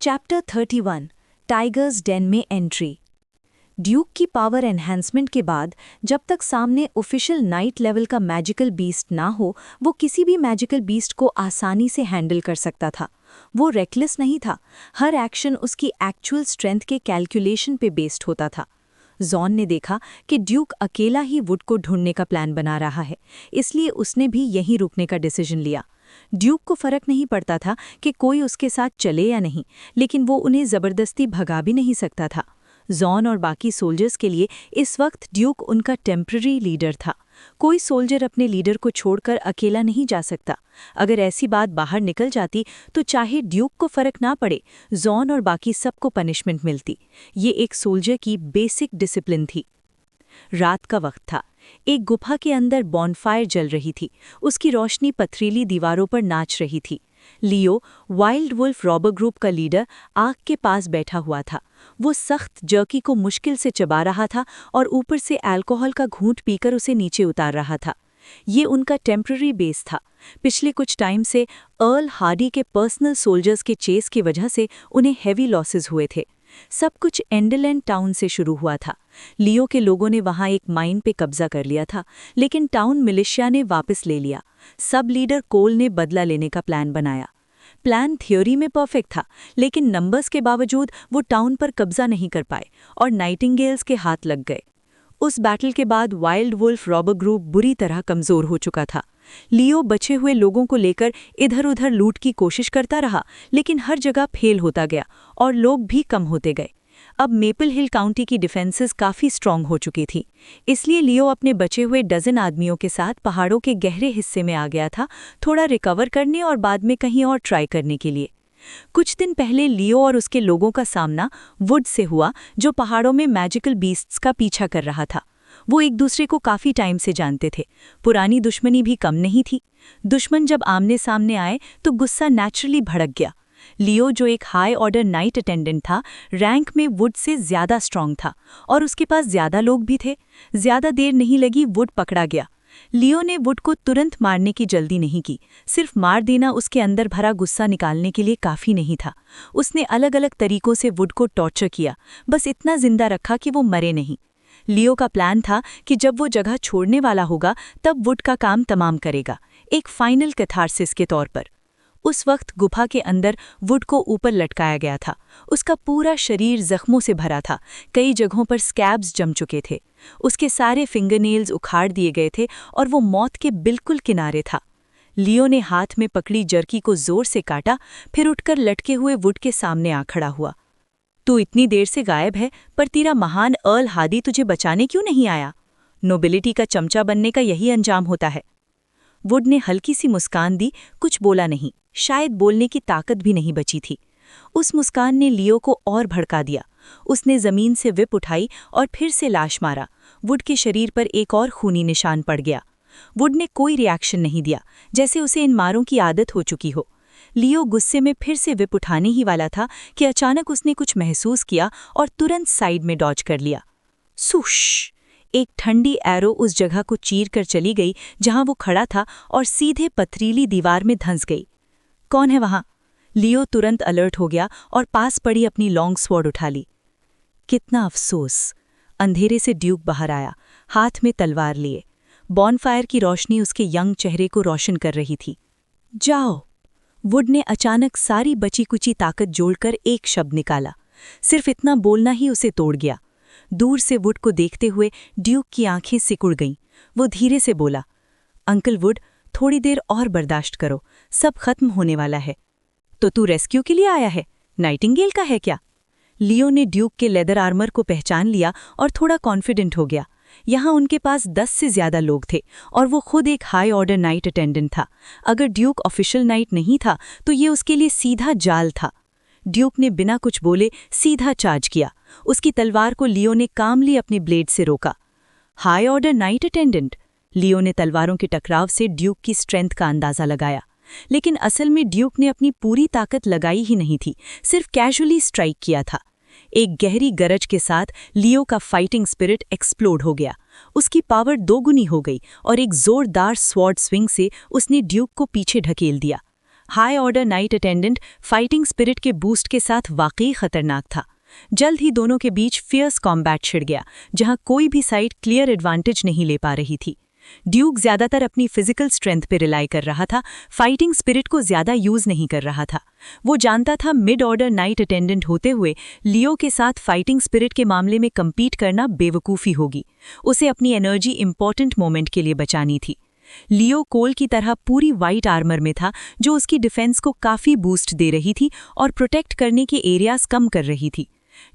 Chapter 31 tigers Dane में entry. Duke की power enhancement के बाद जब तक सामने ऑफिशियल नाइट लेवल का मैजिकल बीस्ट ना हो, वो किसी भी मैजिकल बीस्ट को आसानी से हैंडल कर सकता था। वो रेकलेस नहीं था, हर एक्शन उसकी एक्चुअल स्ट्रेंथ के कैलकुलेशन पे बेस्ड होता था। जॉन ने देखा कि ड्यूक अकेला ही वुड को ढूंढने का प्लान बना रहा है, इसलिए उसने भी यहीं रुकने का डिसीजन लिया। ड्यूक को फर्क नहीं पड़ता था कि कोई उसके साथ चले या नहीं, लेकिन वो उन्हें ज़बरदस्ती भगा भी नहीं सकता था। जॉन और बाकी सोल्जर्स के लिए इस वक्त ड्यूक उनका टेम्पररी लीडर था। कोई सोल्जर अपने लीडर को छोड़कर अकेला नहीं जा सकता। अगर ऐसी बात बाहर निकल जाती तो चाहे ड्यूक को फर्क ना पड़े, जॉन और बाकी सबको पनिशमेंट मिलती। ये एक सोल्जर की बेसिक डिसिप्लिन थी। रात का वक्त था। एक गुफा के अंदर बॉनफायर जल रही थी। उसकी रोशनी पथरीली दीवारों पर नाच रही थी। लियो, वाइल्ड वुल्फ रॉबर ग्रुप का लीडर, आग के पास बैठा हुआ था। वो सख्त जर्की को मुश्किल से चबा रहा था और ऊपर से अल्कोहल का घूंट पीकर उसे नीचे उतार रहा था। ये उनका टेम्पररी बेस था। पिछले कुछ टाइम से अर्ल हार्डी के पर्सनल सोल्जर्स के चेस की वजह से उन्हें हेवी लॉसेस हुए थे। सब कुछ एंडलैंड टाउन से शुरू हुआ था। लियो के लोगों ने वहां एक माइन पे कब्जा कर लिया था, लेकिन टाउन मिलिशिया ने वापस ले लिया। सब लीडर कोल ने बदला लेने का प्लान बनाया। प्लान थ्योरी में परफेक्ट था, लेकिन नंबर्स के बावजूद वो टाउन पर कब्जा नहीं कर पाए और नाइटिंगेल्स के हाथ लग गए। उस बैटल के बाद वाइल्ड वुल्फ रॉबर ग्रुप बुरी तरह कमजोर हो चुका था। लियो बचे हुए लोगों को लेकर इधर-उधर लूट की कोशिश करता रहा, लेकिन हर जगह फेल होता गया और लोग भी कम होते गए। अब मेपल हिल काउंटी की डिफेंसेस काफ़ी स्ट्रांग हो चुकी थी, इसलिए लियो अपने बचे हुए डजन आदमियों के साथ पहाड़ों के गहरे हिस्से में आ गया था, थोड़ा रिकवर करने और बाद में कहीं और ट्राई करने के लिए। कुछ दिन पहले लियो और उसके लोगों का सामना वुड से हुआ, जो पहाड़ों में मैजिकल बीस्ट्स का पीछा कर रहा था। वो एक दूसरे को काफ़ी टाइम से जानते थे, पुरानी दुश्मनी भी कम नहीं थी। दुश्मन जब आमने सामने आए तो गुस्सा नेचुरली भड़क गया। लियो, जो एक हाई ऑर्डर नाइट अटेंडेंट था, रैंक में वुड से ज़्यादा स्ट्रांग था और उसके पास ज़्यादा लोग भी थे। ज़्यादा देर नहीं लगी, वुड पकड़ा गया। लियो ने वुड को तुरंत मारने की जल्दी नहीं की। सिर्फ मार देना उसके अंदर भरा गुस्सा निकालने के लिए काफ़ी नहीं था। उसने अलग अलग तरीकों से वुड को टॉर्चर किया, बस इतना जिंदा रखा कि वो मरे नहीं। लियो का प्लान था कि जब वो जगह छोड़ने वाला होगा तब वुड का काम तमाम करेगा, एक फाइनल कैथारसिस के तौर पर। उस वक्त गुफा के अंदर वुड को ऊपर लटकाया गया था। उसका पूरा शरीर जख्मों से भरा था, कई जगहों पर स्कैब्स जम चुके थे। उसके सारे फिंगरनेल्स उखाड़ दिए गए थे और वो मौत के बिल्कुल किनारे था। लियो ने हाथ में पकड़ी जर्की को जोर से काटा, फिर उठकर लटके हुए वुड के सामने आ खड़ा हुआ। तू इतनी देर से गायब है, पर तेरा महान अर्ल हादी तुझे बचाने क्यों नहीं आया? नोबिलिटी का चमचा बनने का यही अंजाम होता है। वुड ने हल्की सी मुस्कान दी, कुछ बोला नहीं, शायद बोलने की ताकत भी नहीं बची थी। उस मुस्कान ने लियो को और भड़का दिया। उसने जमीन से विप उठाई और फिर से लाश मारा। वुड के शरीर पर एक और खूनी निशान पड़ गया। वुड ने कोई रिएक्शन नहीं दिया, जैसे उसे इन मारों की आदत हो चुकी हो। लियो गुस्से में फिर से विप उठाने ही वाला था कि अचानक उसने कुछ महसूस किया और तुरंत साइड में डॉज कर लिया। सुश! एक ठंडी एरो उस जगह को चीर कर चली गई जहां वो खड़ा था और सीधे पथरीली दीवार में धंस गई। कौन है वहां? लियो तुरंत अलर्ट हो गया और पास पड़ी अपनी लॉन्ग स्वॉर्ड उठा ली। कितना अफसोस! अंधेरे से ड्यूक बाहर आया, हाथ में तलवार लिए। बॉनफायर की रोशनी उसके यंग चेहरे को रोशन कर रही थी। जाओ! वुड ने अचानक सारी बची कुची ताकत जोड़कर एक शब्द निकाला। सिर्फ इतना बोलना ही उसे तोड़ गया। दूर से वुड को देखते हुए ड्यूक की आंखें सिकुड़ गईं। वो धीरे से बोला, अंकल वुड, थोड़ी देर और बर्दाश्त करो, सब खत्म होने वाला है। तो तू रेस्क्यू के लिए आया है? नाइटिंगेल का है क्या? लियो ने ड्यूक के लेदर आर्मर को पहचान लिया और थोड़ा कॉन्फिडेंट हो गया। यहाँ उनके पास 10 से ज्यादा लोग थे और वो खुद एक हाई ऑर्डर नाइट अटेंडेंट था। अगर ड्यूक ऑफिशियल नाइट नहीं था तो ये उसके लिए सीधा जाल था। ड्यूक ने बिना कुछ बोले सीधा चार्ज किया। उसकी तलवार को लियो ने कामली अपनी ब्लेड से रोका। High order knight attendant? Leo ने तलवारों के टकराव से ड्यूक की स्ट्रेंथ का अंदाजा लगाया, लेकिन असल में ड्यूक ने अपनी पूरी ताकत लगाई ही नहीं थी, सिर्फ कैजुअली स्ट्राइक किया था। एक गहरी गरज के साथ लियो का फाइटिंग स्पिरिट एक्सप्लोड हो गया। उसकी पावर दोगुनी हो गई और एक जोरदार स्वॉर्ड स्विंग से उसने ड्यूक को पीछे ढकेल दिया। High order knight attendant fighting spirit के बूस्ट के साथ वाकई खतरनाक था। जल्द ही दोनों के बीच फियर्स कॉम्बैट छिड़ गया, जहां कोई भी साइड क्लियर एडवांटेज नहीं ले पा रही थी। ड्यूक ज्यादातर अपनी फिजिकल स्ट्रेंथ पे रिलाई कर रहा था, फाइटिंग स्पिरिट को ज्यादा यूज नहीं कर रहा था। वो जानता था मिड ऑर्डर नाइट अटेंडेंट होते हुए लियो के साथ फाइटिंग स्पिरिट के मामले में कम्पीट करना बेवकूफ़ी होगी। उसे अपनी एनर्जी इंपॉर्टेंट मोमेंट के लिए बचानी थी। लियो कोल की तरह पूरी वाइट आर्मर में था, जो उसकी डिफेंस को काफ़ी बूस्ट दे रही थी और प्रोटेक्ट करने के एरियाज कम कर रही थी।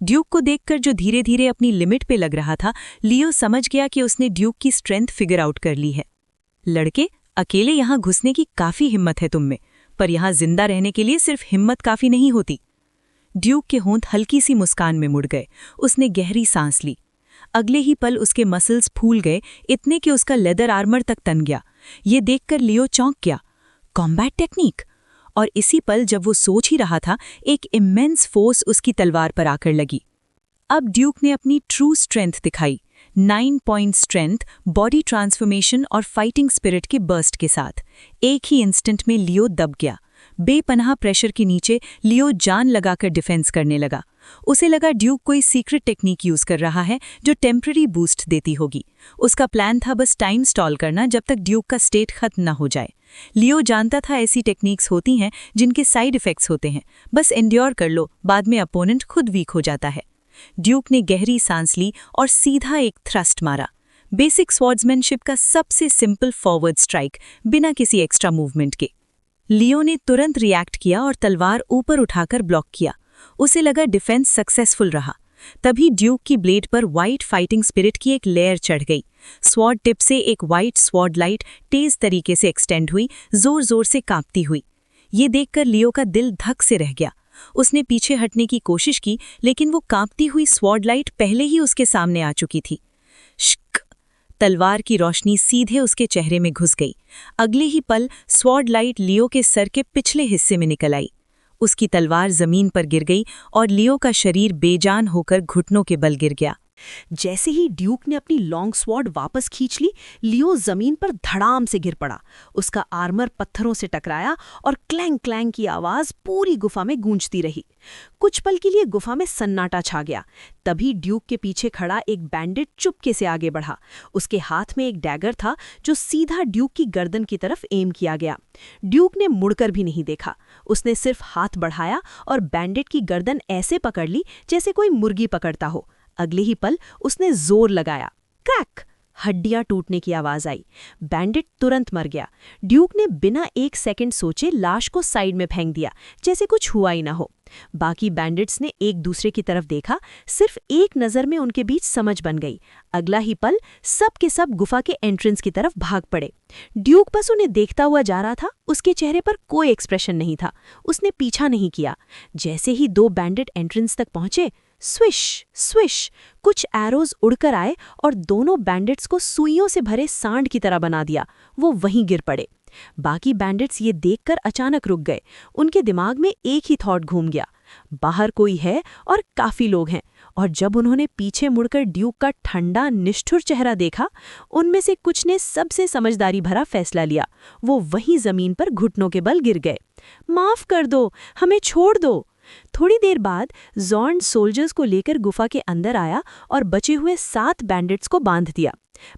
ड्यूक को देखकर जो धीरे धीरे अपनी लिमिट पे लग रहा था, लियो समझ गया कि उसने ड्यूक की स्ट्रेंथ फिगर आउट कर ली है। लड़के, अकेले यहाँ घुसने की काफ़ी हिम्मत है तुम में, पर यहाँ जिंदा रहने के लिए सिर्फ हिम्मत काफ़ी नहीं होती। ड्यूक के होंठ हल्की सी मुस्कान में मुड़ गए। उसने गहरी सांस ली। अगले ही पल उसके मसल्स फूल गए, इतने कि उसका लेदर आर्मर तक तन गया। ये देखकर लियो चौंक गया। Combat technique! और इसी पल जब वो सोच ही रहा था, एक इमेंस फोर्स उसकी तलवार पर आकर लगी। अब ड्यूक ने अपनी ट्रू स्ट्रेंथ दिखाई, 9 पॉइंट स्ट्रेंथ, बॉडी ट्रांसफॉर्मेशन और फाइटिंग स्पिरिट के बर्स्ट के साथ। एक ही इंस्टेंट में लियो दब गया। बेपनाह प्रेशर के नीचे लियो जान लगाकर डिफेंस करने लगा। उसे लगा ड्यूक कोई सीक्रेट टेक्निक यूज कर रहा है जो टेम्पररी बूस्ट देती होगी। उसका प्लान था बस टाइम स्टॉल करना, जब तक ड्यूक का स्टेट खत्म न हो जाए। लियो जानता था ऐसी टेक्निक्स होती हैं जिनके साइड इफेक्ट्स होते हैं, बस एंड्योर कर लो, बाद में अपोनेंट खुद वीक हो जाता है। ड्यूक ने गहरी सांस ली और सीधा एक थ्रस्ट मारा। बेसिक स्वॉर्ड्समैनशिप का सबसे सिंपल फॉरवर्ड स्ट्राइक, बिना किसी एक्स्ट्रा मूवमेंट के। लियो ने तुरंत रिएक्ट किया और तलवार ऊपर उठाकर ब्लॉक किया। उसे लगा डिफेंस सक्सेसफुल रहा। तभी ड्यूक की ब्लेड पर वाइट फाइटिंग स्पिरिट की एक लेयर चढ़ गई। स्वॉर्ड टिप से एक वाइट स्वॉर्ड लाइट तेज तरीके से एक्सटेंड हुई, जोर जोर से कांपती हुई। ये देखकर लियो का दिल धक से रह गया। उसने पीछे हटने की कोशिश की, लेकिन वो कांपती हुई स्वॉर्ड लाइट पहले ही उसके सामने आ चुकी थी। श्क! तलवार की रोशनी सीधे उसके चेहरे में घुस गई। अगले ही पल स्वॉर्ड लाइट लियो के सर के पिछले हिस्से में निकल आई। उसकी तलवार जमीन पर गिर गई और लियो का शरीर बेजान होकर घुटनों के बल गिर गया। जैसे ही ड्यूक ने अपनी लॉन्ग स्वॉर्ड वापस खींच ली, लियो जमीन पर धड़ाम से गिर पड़ा। उसका आर्मर पत्थरों से टकराया और क्लैंग क्लैंग की आवाज पूरी गुफा में गूंजती रही। कुछ पल के लिए गुफा में सन्नाटा छा गया। तभी ड्यूक के पीछे खड़ा एक बैंडिट चुपके से आगे बढ़ा। उसके हाथ में एक डैगर था जो सीधा ड्यूक की गर्दन की तरफ एम किया गया। ड्यूक ने मुड़कर भी नहीं देखा। उसने सिर्फ हाथ बढ़ाया और बैंडिट की गर्दन ऐसे पकड़ ली जैसे कोई मुर्गी पकड़ता हो। अगले ही पल उसने जोर लगाया। क्रैक! हड्डियां टूटने की आवाज आई। बैंडिट तुरंत मर गया। ड्यूक ने बिना एक सेकंड सोचे लाश को साइड में फेंक दिया, जैसे कुछ हुआ ही ना हो। बाकी बैंडिट्स ने एक दूसरे की तरफ देखा। सिर्फ एक नजर में उनके बीच समझ बन गई। अगला ही पल सब के सब गुफा के एंट्रेंस की तरफ भाग पड़े। ड्यूक बस उन्हें देखता हुआ जा रहा था। उसके चेहरे पर कोई एक्सप्रेशन नहीं था। उसने पीछा नहीं किया। जैसे ही दो बैंडिट एंट्रेंस तक पहुंचे, स्विश स्विश कुछ एरोज उड़कर आए और दोनों बैंडिट्स को सुइयों से भरे सांड की तरह बना दिया। वो वहीं गिर पड़े। बाकी बैंडिट्स ये देखकर अचानक रुक गए। उनके दिमाग में एक ही थॉट घूम गया, बाहर कोई है और काफी लोग हैं। और जब उन्होंने पीछे मुड़कर ड्यूक का ठंडा निष्ठुर चेहरा देखा, उनमें से कुछ ने सबसे समझदारी भरा फैसला लिया। वो वहीं जमीन पर घुटनों के बल गिर गए। माफ कर दो, हमें छोड़ दो। थोड़ी देर बाद जॉर्न सोल्जर्स को लेकर गुफा के अंदर आया और बचे हुए 7 बैंडिट्स को बांध दिया।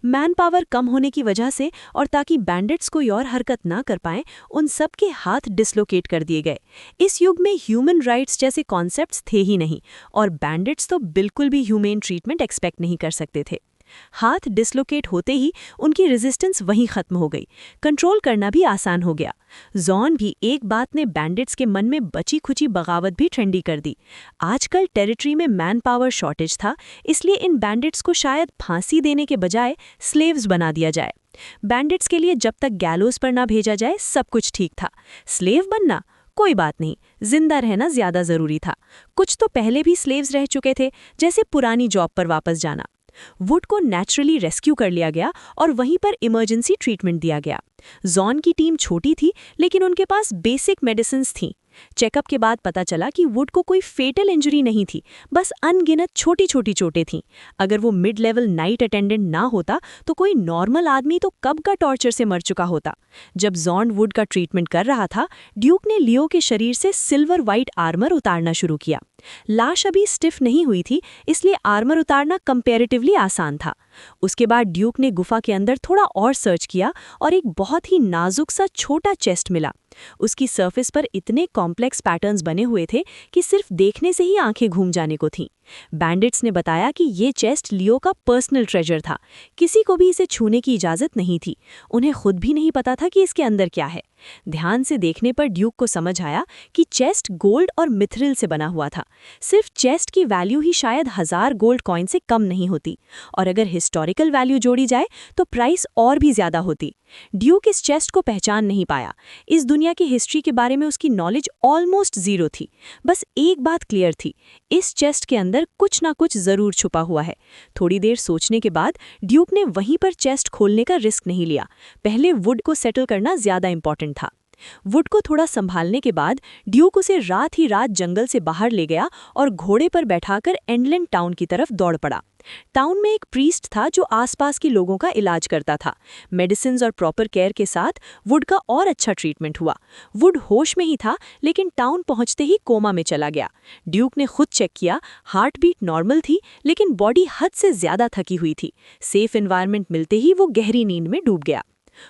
मैन पावर कम होने की वजह से और ताकि बैंडिट्स कोई और हरकत ना कर पाएं, उन सब के हाथ डिसलोकेट कर दिए गए। इस युग में ह्यूमन राइट्स जैसे कॉन्सेप्ट्स थे ही नहीं और बैंडिट्स तो बिल्कुल भी ह्यूमेन ट्रीटमेंट एक्सपेक्ट नहीं कर सकते थे। हाथ डिसलोकेट होते ही उनकी रेजिस्टेंस वहीं खत्म हो गई। कंट्रोल करना भी आसान हो गया। जॉन भी एक बात ने बैंडिट्स के मन में बची खुची बगावत भी ठंडी कर दी। आजकल टेरिटरी में मैन पावर शॉर्टेज था, इसलिए इन बैंडिट्स को शायद फांसी देने के बजाय स्लेव्स बना दिया जाए। बैंडिट्स के लिए जब तक गैलोस पर ना भेजा जाए सब कुछ ठीक था। स्लेव बनना कोई बात नहीं, जिंदा रहना ज्यादा जरूरी था। कुछ तो पहले भी स्लेव्स रह चुके थे, जैसे पुरानी जॉब पर वापस जाना। वुड को नेचुरली रेस्क्यू कर लिया गया और वहीं पर इमरजेंसी ट्रीटमेंट दिया गया। जॉन की टीम छोटी थी, लेकिन उनके पास बेसिक मेडिसिन्स थीं। चेकअप के बाद पता चला कि वुड को कोई फेटल इंजरी नहीं थी, बस अनगिनत छोटी छोटी चोटें थीं। अगर वो मिड लेवल नाइट अटेंडेंट ना होता तो कोई नॉर्मल आदमी तो कब का टॉर्चर से मर चुका होता। जब जॉन वुड का ट्रीटमेंट कर रहा था, ड्यूक ने लियो के शरीर से सिल्वर वाइट आर्मर उतारना शुरू किया। लाश अभी स्टिफ नहीं हुई थी, इसलिए आर्मर उतारना कंपैरेटिवली आसान था। उसके बाद ड्यूक ने गुफा के अंदर थोड़ा और सर्च किया और एक बहुत ही नाजुक सा छोटा चेस्ट मिला। उसकी सरफेस पर इतने कॉम्प्लेक्स पैटर्न्स बने हुए थे कि सिर्फ देखने से ही आंखें घूम जाने को थीं। बैंडिट्स ने बताया कि ये चेस्ट लियो का पर्सनल ट्रेजर था, किसी को भी इसे छूने की इजाज़त नहीं थी। उन्हें खुद भी नहीं पता था कि इसके अंदर क्या है। ध्यान से देखने पर ड्यूक को समझ आया कि चेस्ट गोल्ड और मिथरिल से बना हुआ था। सिर्फ चेस्ट की वैल्यू ही शायद 1000 गोल्ड कॉइन से कम नहीं होती, और अगर हिस्टोरिकल वैल्यू जोड़ी जाए तो प्राइस और भी ज़्यादा होती। ड्यूक इस चेस्ट को पहचान नहीं पाया। इस दुनिया की हिस्ट्री के बारे में उसकी नॉलेज ऑलमोस्ट ज़ीरो थी। बस एक बात क्लियर थी, इस चेस्ट के अंदर कुछ ना कुछ ज़रूर छुपा हुआ है। थोड़ी देर सोचने के बाद ड्यूक ने वहीं पर चेस्ट खोलने का रिस्क नहीं लिया। पहले वुड को सेटल करना ज़्यादा इंपॉर्टेंट था। वुड को थोड़ा संभालने के बाद ड्यूक उसे रात ही रात जंगल से बाहर ले गया और घोड़े पर बैठाकर एंडलैंड टाउन की तरफ दौड़ पड़ा। टाउन में एक प्रीस्ट था जो आसपास के लोगों का इलाज करता था। मेडिसिन्स और प्रॉपर केयर के साथ वुड का और अच्छा ट्रीटमेंट हुआ। वुड होश में ही था, लेकिन टाउन पहुंचते ही कोमा में चला गया। ड्यूक ने खुद चेक किया, हार्ट बीट नॉर्मल थी, लेकिन बॉडी हद से ज़्यादा थकी हुई थी। सेफ एनवायरनमेंट मिलते ही वो गहरी नींद में डूब गया।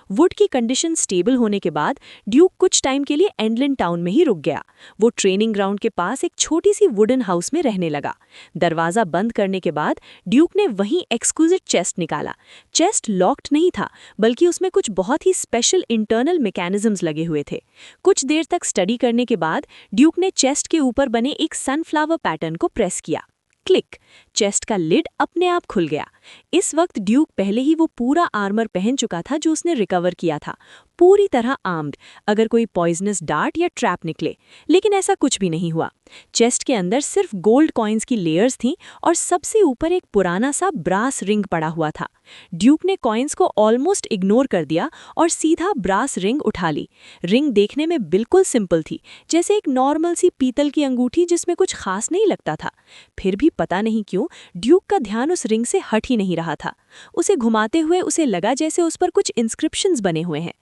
वुड की कंडीशन स्टेबल होने के बाद ड्यूक कुछ टाइम के लिए एंडलैंड टाउन में ही रुक गया। वो ट्रेनिंग ग्राउंड के पास एक छोटी सी वुडन हाउस में रहने लगा। दरवाज़ा बंद करने के बाद ड्यूक ने वहीं एक्सक्लूसिव चेस्ट निकाला। चेस्ट लॉक्ड नहीं था, बल्कि उसमें कुछ बहुत ही स्पेशल इंटरनल मैकेनिज्म्स लगे हुए थे। कुछ देर तक स्टडी करने के बाद ड्यूक ने चेस्ट के ऊपर बने एक सनफ्लावर पैटर्न को प्रेस किया। क्लिक! चेस्ट का लिड अपने आप खुल गया। इस वक्त ड्यूक पहले ही वो पूरा आर्मर पहन चुका था जो उसने रिकवर किया था, पूरी तरह आर्म्ड, अगर कोई पॉइजनस डार्ट या ट्रैप निकले। लेकिन ऐसा कुछ भी नहीं हुआ। चेस्ट के अंदर सिर्फ गोल्ड कॉइन्स की लेयर्स थीं और सबसे ऊपर एक पुराना सा ब्रास रिंग पड़ा हुआ था। ड्यूक ने कॉइन्स को ऑलमोस्ट इग्नोर कर दिया और सीधा ब्रास रिंग उठा ली। रिंग देखने में बिल्कुल सिंपल थी, जैसे एक नॉर्मल सी पीतल की अंगूठी जिसमें कुछ खास नहीं लगता था। फिर भी पता नहीं क्यों ड्यूक का ध्यान उस रिंग से हट ही नहीं रहा था। उसे घुमाते हुए उसे लगा जैसे उस पर कुछ इंस्क्रिप्शंस बने हुए हैं।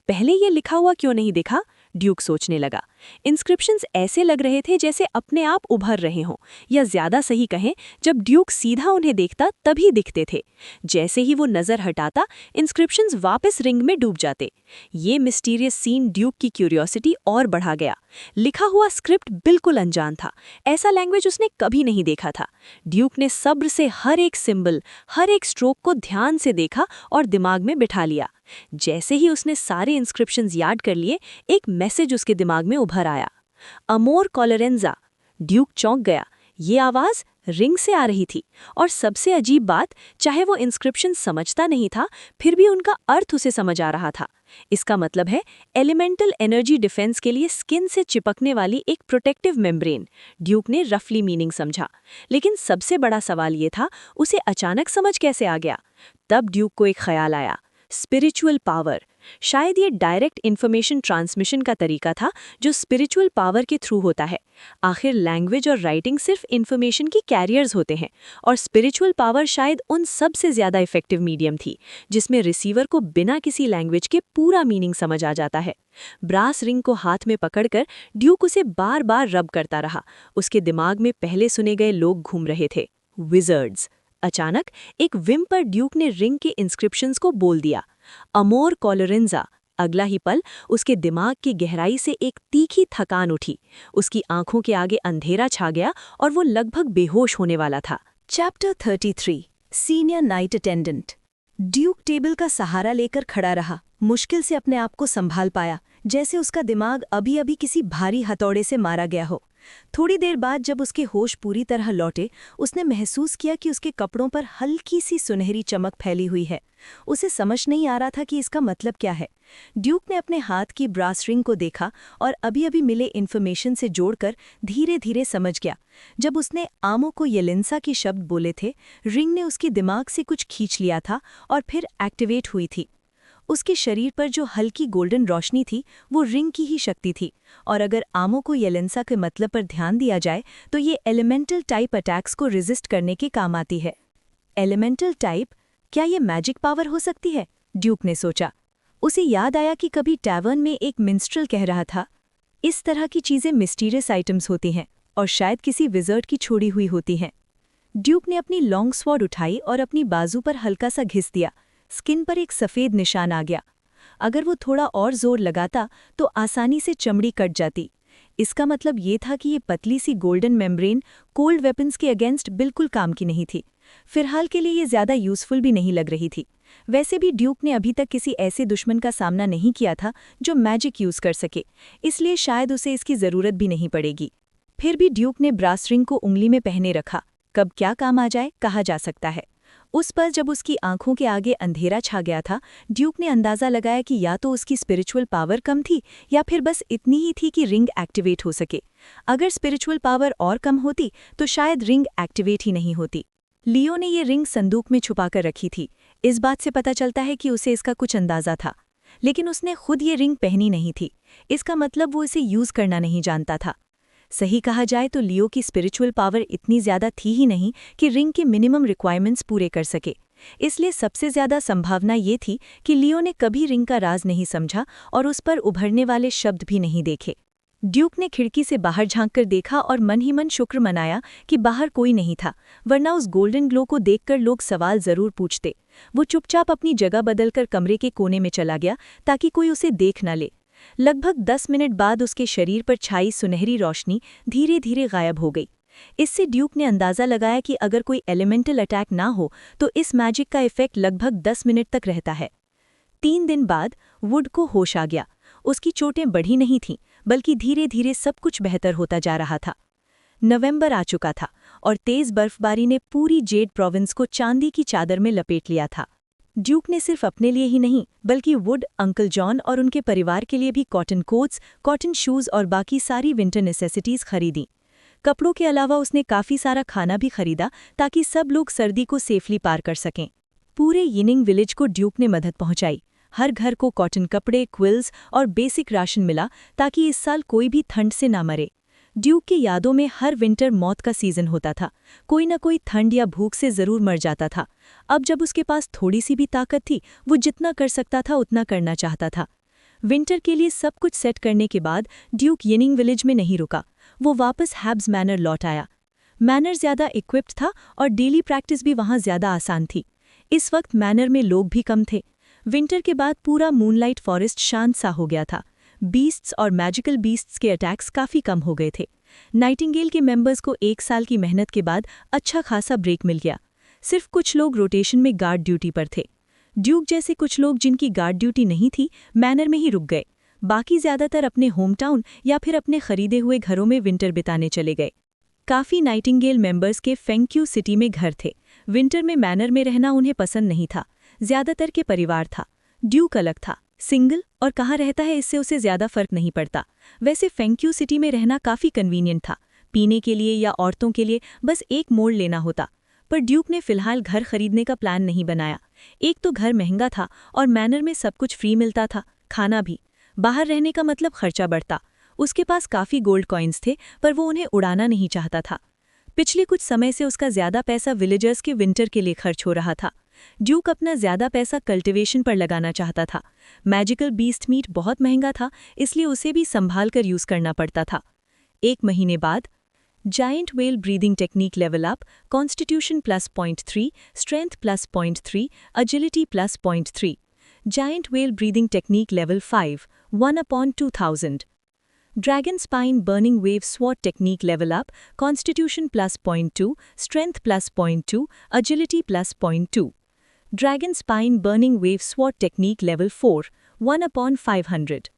पहले ये लिखा हुआ क्यों नहीं देखा, ड्यूक सोचने लगा। इंस्क्रिप्शंस ऐसे लग रहे थे जैसे अपने आप उभर रहे हों, या ज्यादा सही कहें, जब ड्यूक सीधा उन्हें देखता तभी दिखते थे। जैसे ही वो नजर हटाता, इंस्क्रिप्शंस वापस रिंग में डूब जाते। ये मिस्टीरियस सीन ड्यूक की क्यूरियोसिटी और बढ़ा गया। लिखा हुआ स्क्रिप्ट बिल्कुल अनजान था, ऐसा लैंग्वेज उसने कभी नहीं देखा था। ड्यूक ने सब्र से हर एक सिंबल, हर एक स्ट्रोक को ध्यान से देखा और दिमाग में बिठा लिया। जैसे ही उसने सारे इंस्क्रिप्शंस याद कर लिए, एक मैसेज उसके दिमाग में उभर आया, अमोर कोलोरेंजा। ड्यूक चौंक गया। ये आवाज़ रिंग से आ रही थी, और सबसे अजीब बात, चाहे वो इंस्क्रिप्शन समझता नहीं था, फिर भी उनका अर्थ उसे समझ आ रहा था। इसका मतलब है एलिमेंटल एनर्जी डिफेंस के लिए स्किन से चिपकने वाली एक प्रोटेक्टिव मेम्ब्रेन। ड्यूक ने रफली मीनिंग समझा, लेकिन सबसे बड़ा सवाल ये था, उसे अचानक समझ कैसे आ गया। तब ड्यूक को एक ख्याल आया, स्पिरिचुअल पावर। शायद ये डायरेक्ट इन्फॉर्मेशन ट्रांसमिशन का तरीका था जो स्पिरिचुअल पावर के थ्रू होता है। आखिर लैंग्वेज और राइटिंग सिर्फ इन्फॉर्मेशन की कैरियर्स होते हैं, और स्पिरिचुअल पावर शायद उन सबसे ज़्यादा इफेक्टिव मीडियम थी जिसमें रिसीवर को बिना किसी लैंग्वेज के पूरा मीनिंग समझ आ जाता है। ब्रास रिंग को हाथ में पकड़कर ड्यूक उसे बार बार रब करता रहा। उसके दिमाग में पहले सुने गए लोग घूम रहे थे, विजर्ड्स। अचानक एक विम पर ड्यूक ने रिंग के इंस्क्रिप्शंस को बोल दिया, अमोर कोलोरेंजा। अगला ही पल उसके दिमाग की गहराई से एक तीखी थकान उठी। उसकी आंखों के आगे अंधेरा छा गया और वो लगभग बेहोश होने वाला था। Chapter 33 senior night attendant. Duke table का सहारा लेकर खड़ा रहा, मुश्किल से अपने आप को संभाल पाया, जैसे उसका दिमाग अभी अभी किसी भारी हथौड़े से मारा गया हो। थोड़ी देर बाद जब उसके होश पूरी तरह लौटे, उसने महसूस किया कि उसके कपड़ों पर हल्की सी सुनहरी चमक फैली हुई है। उसे समझ नहीं आ रहा था कि इसका मतलब क्या है। ड्यूक ने अपने हाथ की ब्रास रिंग को देखा और अभी अभी मिले इन्फॉर्मेशन से जोड़कर धीरे धीरे समझ गया। जब उसने आमो को येलेंसा के शब्द बोले थे, रिंग ने उसके दिमाग से कुछ खींच लिया था और फिर एक्टिवेट हुई थी। उसके शरीर पर जो हल्की गोल्डन रोशनी थी वो रिंग की ही शक्ति थी, और अगर आमो को येलेंसा के मतलब पर ध्यान दिया जाए तो ये एलिमेंटल टाइप अटैक्स को रेजिस्ट करने के काम आती है। एलिमेंटल टाइप, क्या ये मैजिक पावर हो सकती है? ड्यूक ने सोचा। उसे याद आया कि कभी टैवर्न में एक मिंस्ट्रल कह रहा था, इस तरह की चीजें मिस्टीरियस आइटम्स होती हैं और शायद किसी विजर्ड की छोड़ी हुई होती हैं। ड्यूक ने अपनी लॉन्ग स्वॉर्ड उठाई और अपनी बाजू पर हल्का सा घिस दिया। स्किन पर एक सफ़ेद निशान आ गया। अगर वो थोड़ा और जोर लगाता तो आसानी से चमड़ी कट जाती। इसका मतलब ये था कि ये पतली सी गोल्डन मेम्ब्रेन कोल्ड वेपन्स के अगेंस्ट बिल्कुल काम की नहीं थी। फिलहाल के लिए ये ज़्यादा यूज़फुल भी नहीं लग रही थी। वैसे भी ड्यूक ने अभी तक किसी ऐसे दुश्मन का सामना नहीं किया था जो मैजिक यूज़ कर सके, इसलिए शायद उसे इसकी ज़रूरत भी नहीं पड़ेगी। फिर भी ड्यूक ने ब्रास रिंग को उंगली में पहने रखा। कब क्या काम आ जाए कहा जा सकता है। उस पर जब उसकी आंखों के आगे अंधेरा छा गया था, ड्यूक ने अंदाज़ा लगाया कि या तो उसकी स्पिरिचुअल पावर कम थी या फिर बस इतनी ही थी कि रिंग एक्टिवेट हो सके। अगर स्पिरिचुअल पावर और कम होती तो शायद रिंग एक्टिवेट ही नहीं होती। लियो ने ये रिंग संदूक में छुपाकर रखी थी। इस बात से पता चलता है कि उसे इसका कुछ अंदाज़ा था, लेकिन उसने खुद ये रिंग पहनी नहीं थी। इसका मतलब वो इसे यूज़ करना नहीं जानता था। सही कहा जाए तो लियो की स्पिरिचुअल पावर इतनी ज़्यादा थी ही नहीं कि रिंग के मिनिमम रिक्वायरमेंट्स पूरे कर सके। इसलिए सबसे ज़्यादा संभावना ये थी कि लियो ने कभी रिंग का राज नहीं समझा और उस पर उभरने वाले शब्द भी नहीं देखे। ड्यूक ने खिड़की से बाहर झांककर देखा और मन ही मन शुक्र मनाया कि बाहर कोई नहीं था, वरना उस गोल्डन ग्लो को देखकर लोग सवाल ज़रूर पूछते। वो चुपचाप अपनी जगह बदलकर कमरे के कोने में चला गया ताकि कोई उसे देख न ले। लगभग 10 मिनट बाद उसके शरीर पर छाई सुनहरी रोशनी धीरे धीरे गायब हो गई। इससे ड्यूक ने अंदाज़ा लगाया कि अगर कोई एलिमेंटल अटैक ना हो तो इस मैजिक का इफेक्ट लगभग 10 मिनट तक रहता है। 3 दिन बाद वुड को होश आ गया। उसकी चोटें बढ़ी नहीं थीं, बल्कि धीरे धीरे सब कुछ बेहतर होता जा रहा था। नवंबर आ चुका था और तेज बर्फबारी ने पूरी जेड प्रोविंस को चांदी की चादर में लपेट लिया था। ड्यूक ने सिर्फ अपने लिए ही नहीं बल्कि वुड, अंकल जॉन और उनके परिवार के लिए भी कॉटन कोट्स, कॉटन शूज़ और बाकी सारी विंटर नेसेसिटीज़ खरीदी। कपड़ों के अलावा उसने काफ़ी सारा खाना भी खरीदा ताकि सब लोग सर्दी को सेफली पार कर सकें। पूरे यिनिंग विलेज को ड्यूक ने मदद पहुंचाई। हर घर को कॉटन कपड़े, क्विल्स और बेसिक राशन मिला ताकि इस साल कोई भी ठंड से ना मरे। ड्यूक की यादों में हर विंटर मौत का सीजन होता था। कोई न कोई ठंड या भूख से ज़रूर मर जाता था। अब जब उसके पास थोड़ी सी भी ताकत थी, वो जितना कर सकता था उतना करना चाहता था। विंटर के लिए सब कुछ सेट करने के बाद ड्यूक यिनिंग विलेज में नहीं रुका। वो वापस हैब्स मैनर लौट आया। मैनर ज़्यादा इक्विप्ड था और डेली प्रैक्टिस भी वहाँ ज़्यादा आसान थी। इस वक्त मैनर में लोग भी कम थे। विंटर के बाद पूरा मूनलाइट फॉरेस्ट शांत सा हो गया था। बीस्ट्स और मैजिकल बीस्ट्स के अटैक्स काफ़ी कम हो गए थे। नाइटिंगेल के मेंबर्स को 1 साल की मेहनत के बाद अच्छा खासा ब्रेक मिल गया। सिर्फ कुछ लोग रोटेशन में गार्ड ड्यूटी पर थे। ड्यूक जैसे कुछ लोग जिनकी गार्ड ड्यूटी नहीं थी, मैनर में ही रुक गए। बाकी ज़्यादातर अपने होम टाउन या फिर अपने खरीदे हुए घरों में विंटर बिताने चले गए। काफ़ी नाइटिंगेल मेंबर्स के फेंक्यू सिटी में घर थे। विंटर में मैनर में रहना उन्हें पसंद नहीं था। ज़्यादातर के परिवार था। ड्यूक अलग था, सिंगल, और कहाँ रहता है इससे उसे ज़्यादा फर्क नहीं पड़ता। वैसे फेंक्यू सिटी में रहना काफ़ी कन्वीनियंट था। पीने के लिए या औरतों के लिए बस एक मोड़ लेना होता। पर ड्यूक ने फिलहाल घर खरीदने का प्लान नहीं बनाया। एक तो घर महंगा था और मैनर में सब कुछ फ्री मिलता था, खाना भी। बाहर रहने का मतलब खर्चा बढ़ता। उसके पास काफ़ी गोल्ड कॉइन्स थे पर वो उन्हें उड़ाना नहीं चाहता था। पिछले कुछ समय से उसका ज़्यादा पैसा विलेजर्स के विंटर के लिए खर्च हो रहा था। ड्यूक अपना ज़्यादा पैसा कल्टिवेशन पर लगाना चाहता था। मैजिकल बीस्ट मीट बहुत महंगा था, इसलिए उसे भी संभाल कर यूज़ करना पड़ता था। 1 महीने बाद giant whale breathing technique level up, constitution +0.3, strength +0.3, agility +0.3। Giant whale breathing technique level 5, 1/2000। Dragon spine burning wave swat technique level up, constitution +0.2, strength +0.2, agility +0.2। Dragon spine burning wave swat technique level 4, 1/500।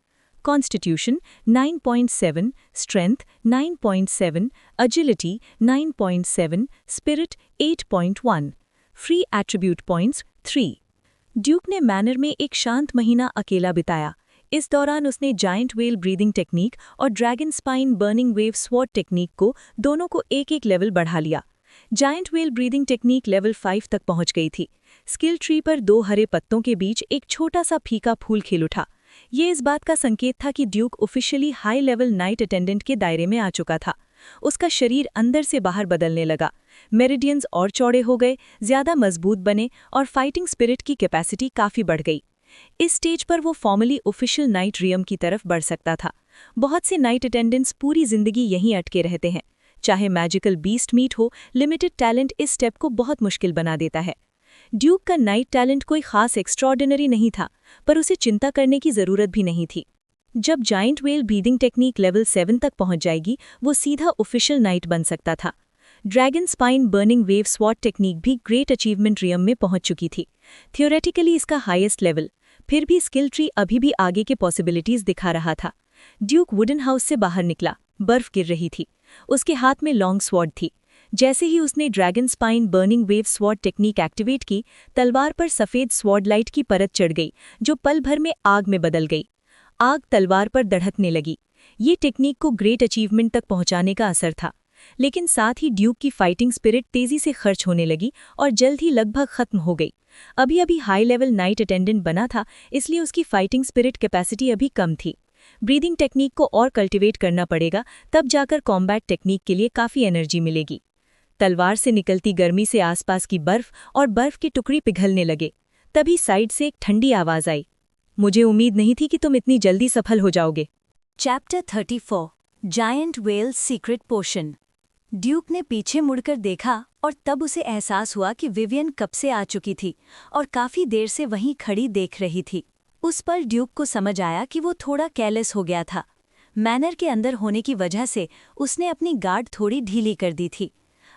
Constitution 9.7, Strength 9.7, Agility 9.7, Spirit 8.1, Free Attribute Points 3। Duke ने manor में एक शांत महीना अकेला बिताया। इस दौरान उसने जायंट व्हेल ब्रीदिंग टेक्निक और dragon spine burning wave swat technique को दोनों को एक-एक लेवल बढ़ा लिया। Giant whale breathing technique level 5 तक पहुंच गई थी। स्किल ट्री पर 2 हरे पत्तों के बीच एक छोटा सा फीका फूल खिल उठा। ये इस बात का संकेत था कि Duke officially high level night attendant के दायरे में आ चुका था। उसका शरीर अंदर से बाहर बदलने लगा। मेरिडियंस और चौड़े हो गए, ज्यादा मजबूत बने और फाइटिंग स्पिरिट की कैपेसिटी काफी बढ़ गई। इस स्टेज पर वो फॉर्मली ऑफिशियल नाइट रियम की तरफ बढ़ सकता था। बहुत से नाइट अटेंडेंट्स पूरी जिंदगी यहीं अटके रहते हैं। चाहे मैजिकल बीस्ट मीट हो, लिमिटेड टैलेंट इस स्टेप को बहुत मुश्किल बना देता है। ड्यूक का नाइट टैलेंट कोई खास एक्स्ट्रॉर्डिनरी नहीं था, पर उसे चिंता करने की जरूरत भी नहीं थी। जब giant whale breathing technique level 7 तक पहुंच जाएगी, वो सीधा ऑफिशियल नाइट बन सकता था। Dragon spine burning wave swat technique भी ग्रेट अचीवमेंट रियम में पहुंच चुकी थी। थियोरेटिकली इसका हाईएस्ट लेवल, फिर भी स्किल ट्री अभी भी आगे के पॉसिबिलिटीज दिखा रहा था। ड्यूक वुडन हाउस से बाहर निकला, बर्फ गिर रही थी। उसके हाथ में लॉन्ग स्वॉर्ड थी। जैसे ही उसने dragon spine burning wave sword technique activate की, तलवार पर सफेद स्वॉर्ड लाइट की परत चढ़ गई, जो पल भर में आग में बदल गई। आग तलवार पर दढ़कने लगी। ये टेक्निक को ग्रेट अचीवमेंट तक पहुंचाने का असर था, लेकिन साथ ही ड्यूक की फाइटिंग स्पिरिट तेजी से खर्च होने लगी और जल्द ही लगभग खत्म हो गई। अभी अभी हाई लेवल नाइट अटेंडेंट बना था, इसलिए उसकी फाइटिंग स्पिरिट कैपेसिटी अभी कम थी। ब्रीदिंग टेक्निक को और कल्टिवेट करना पड़ेगा, तब जाकर कॉम्बैट टेक्निक के लिए काफ़ी एनर्जी मिलेगी। तलवार से निकलती गर्मी से आसपास की बर्फ और बर्फ की टुकड़ी पिघलने लगे। तभी साइड से एक ठंडी आवाज आई। मुझे उम्मीद नहीं थी कि तुम इतनी जल्दी सफल हो जाओगे। चैप्टर 34 जायंट व्हेल सीक्रेट पोशन। ड्यूक ने पीछे मुड़कर देखा और तब उसे एहसास हुआ कि विवियन कब से आ चुकी थी और काफी देर से वहीं खड़ी देख रही थी। उस पर ड्यूक को समझ आया कि वो थोड़ा केयरलेस हो गया था। मैनर के अंदर होने की वजह से उसने अपनी गार्ड थोड़ी ढीली कर दी थी।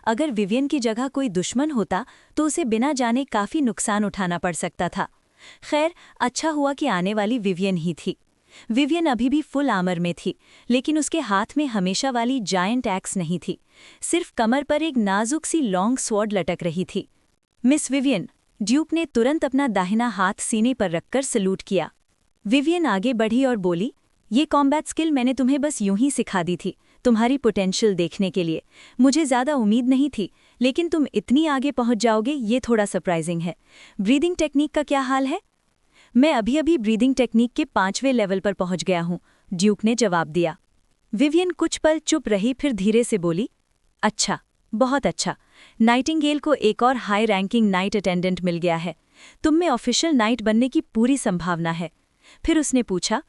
अगर विवियन की जगह कोई दुश्मन होता तो उसे बिना जाने काफी नुकसान उठाना पड़ सकता था। खैर, अच्छा हुआ कि आने वाली विवियन ही थी। विवियन अभी भी फुल आर्मर में थी, लेकिन उसके हाथ में हमेशा वाली जायंट एक्स नहीं थी। सिर्फ कमर पर एक नाजुक सी लॉन्ग स्वॉर्ड लटक रही थी। मिस विवियन, ड्यूक ने तुरंत अपना दाहिना हाथ सीने पर रखकर सलूट किया। विवियन आगे बढ़ी और बोली, ये कॉम्बैट स्किल मैंने तुम्हें बस यूं ही सिखा दी थी, तुम्हारी पोटेंशियल देखने के लिए। मुझे ज़्यादा उम्मीद नहीं थी, लेकिन तुम इतनी आगे पहुंच जाओगे ये थोड़ा सरप्राइजिंग है। ब्रीदिंग टेक्निक का क्या हाल है? मैं अभी अभी ब्रीदिंग टेक्निक के 5वें लेवल पर पहुंच गया हूं, ड्यूक ने जवाब दिया। विवियन कुछ पल चुप रही, फिर धीरे से बोली, अच्छा, बहुत अच्छा। नाइटिंगेल को एक और हाई रैंकिंग नाइट अटेंडेंट मिल गया है। तुम में ऑफिशियल नाइट बनने की पूरी संभावना है। फिर उसने पूछा,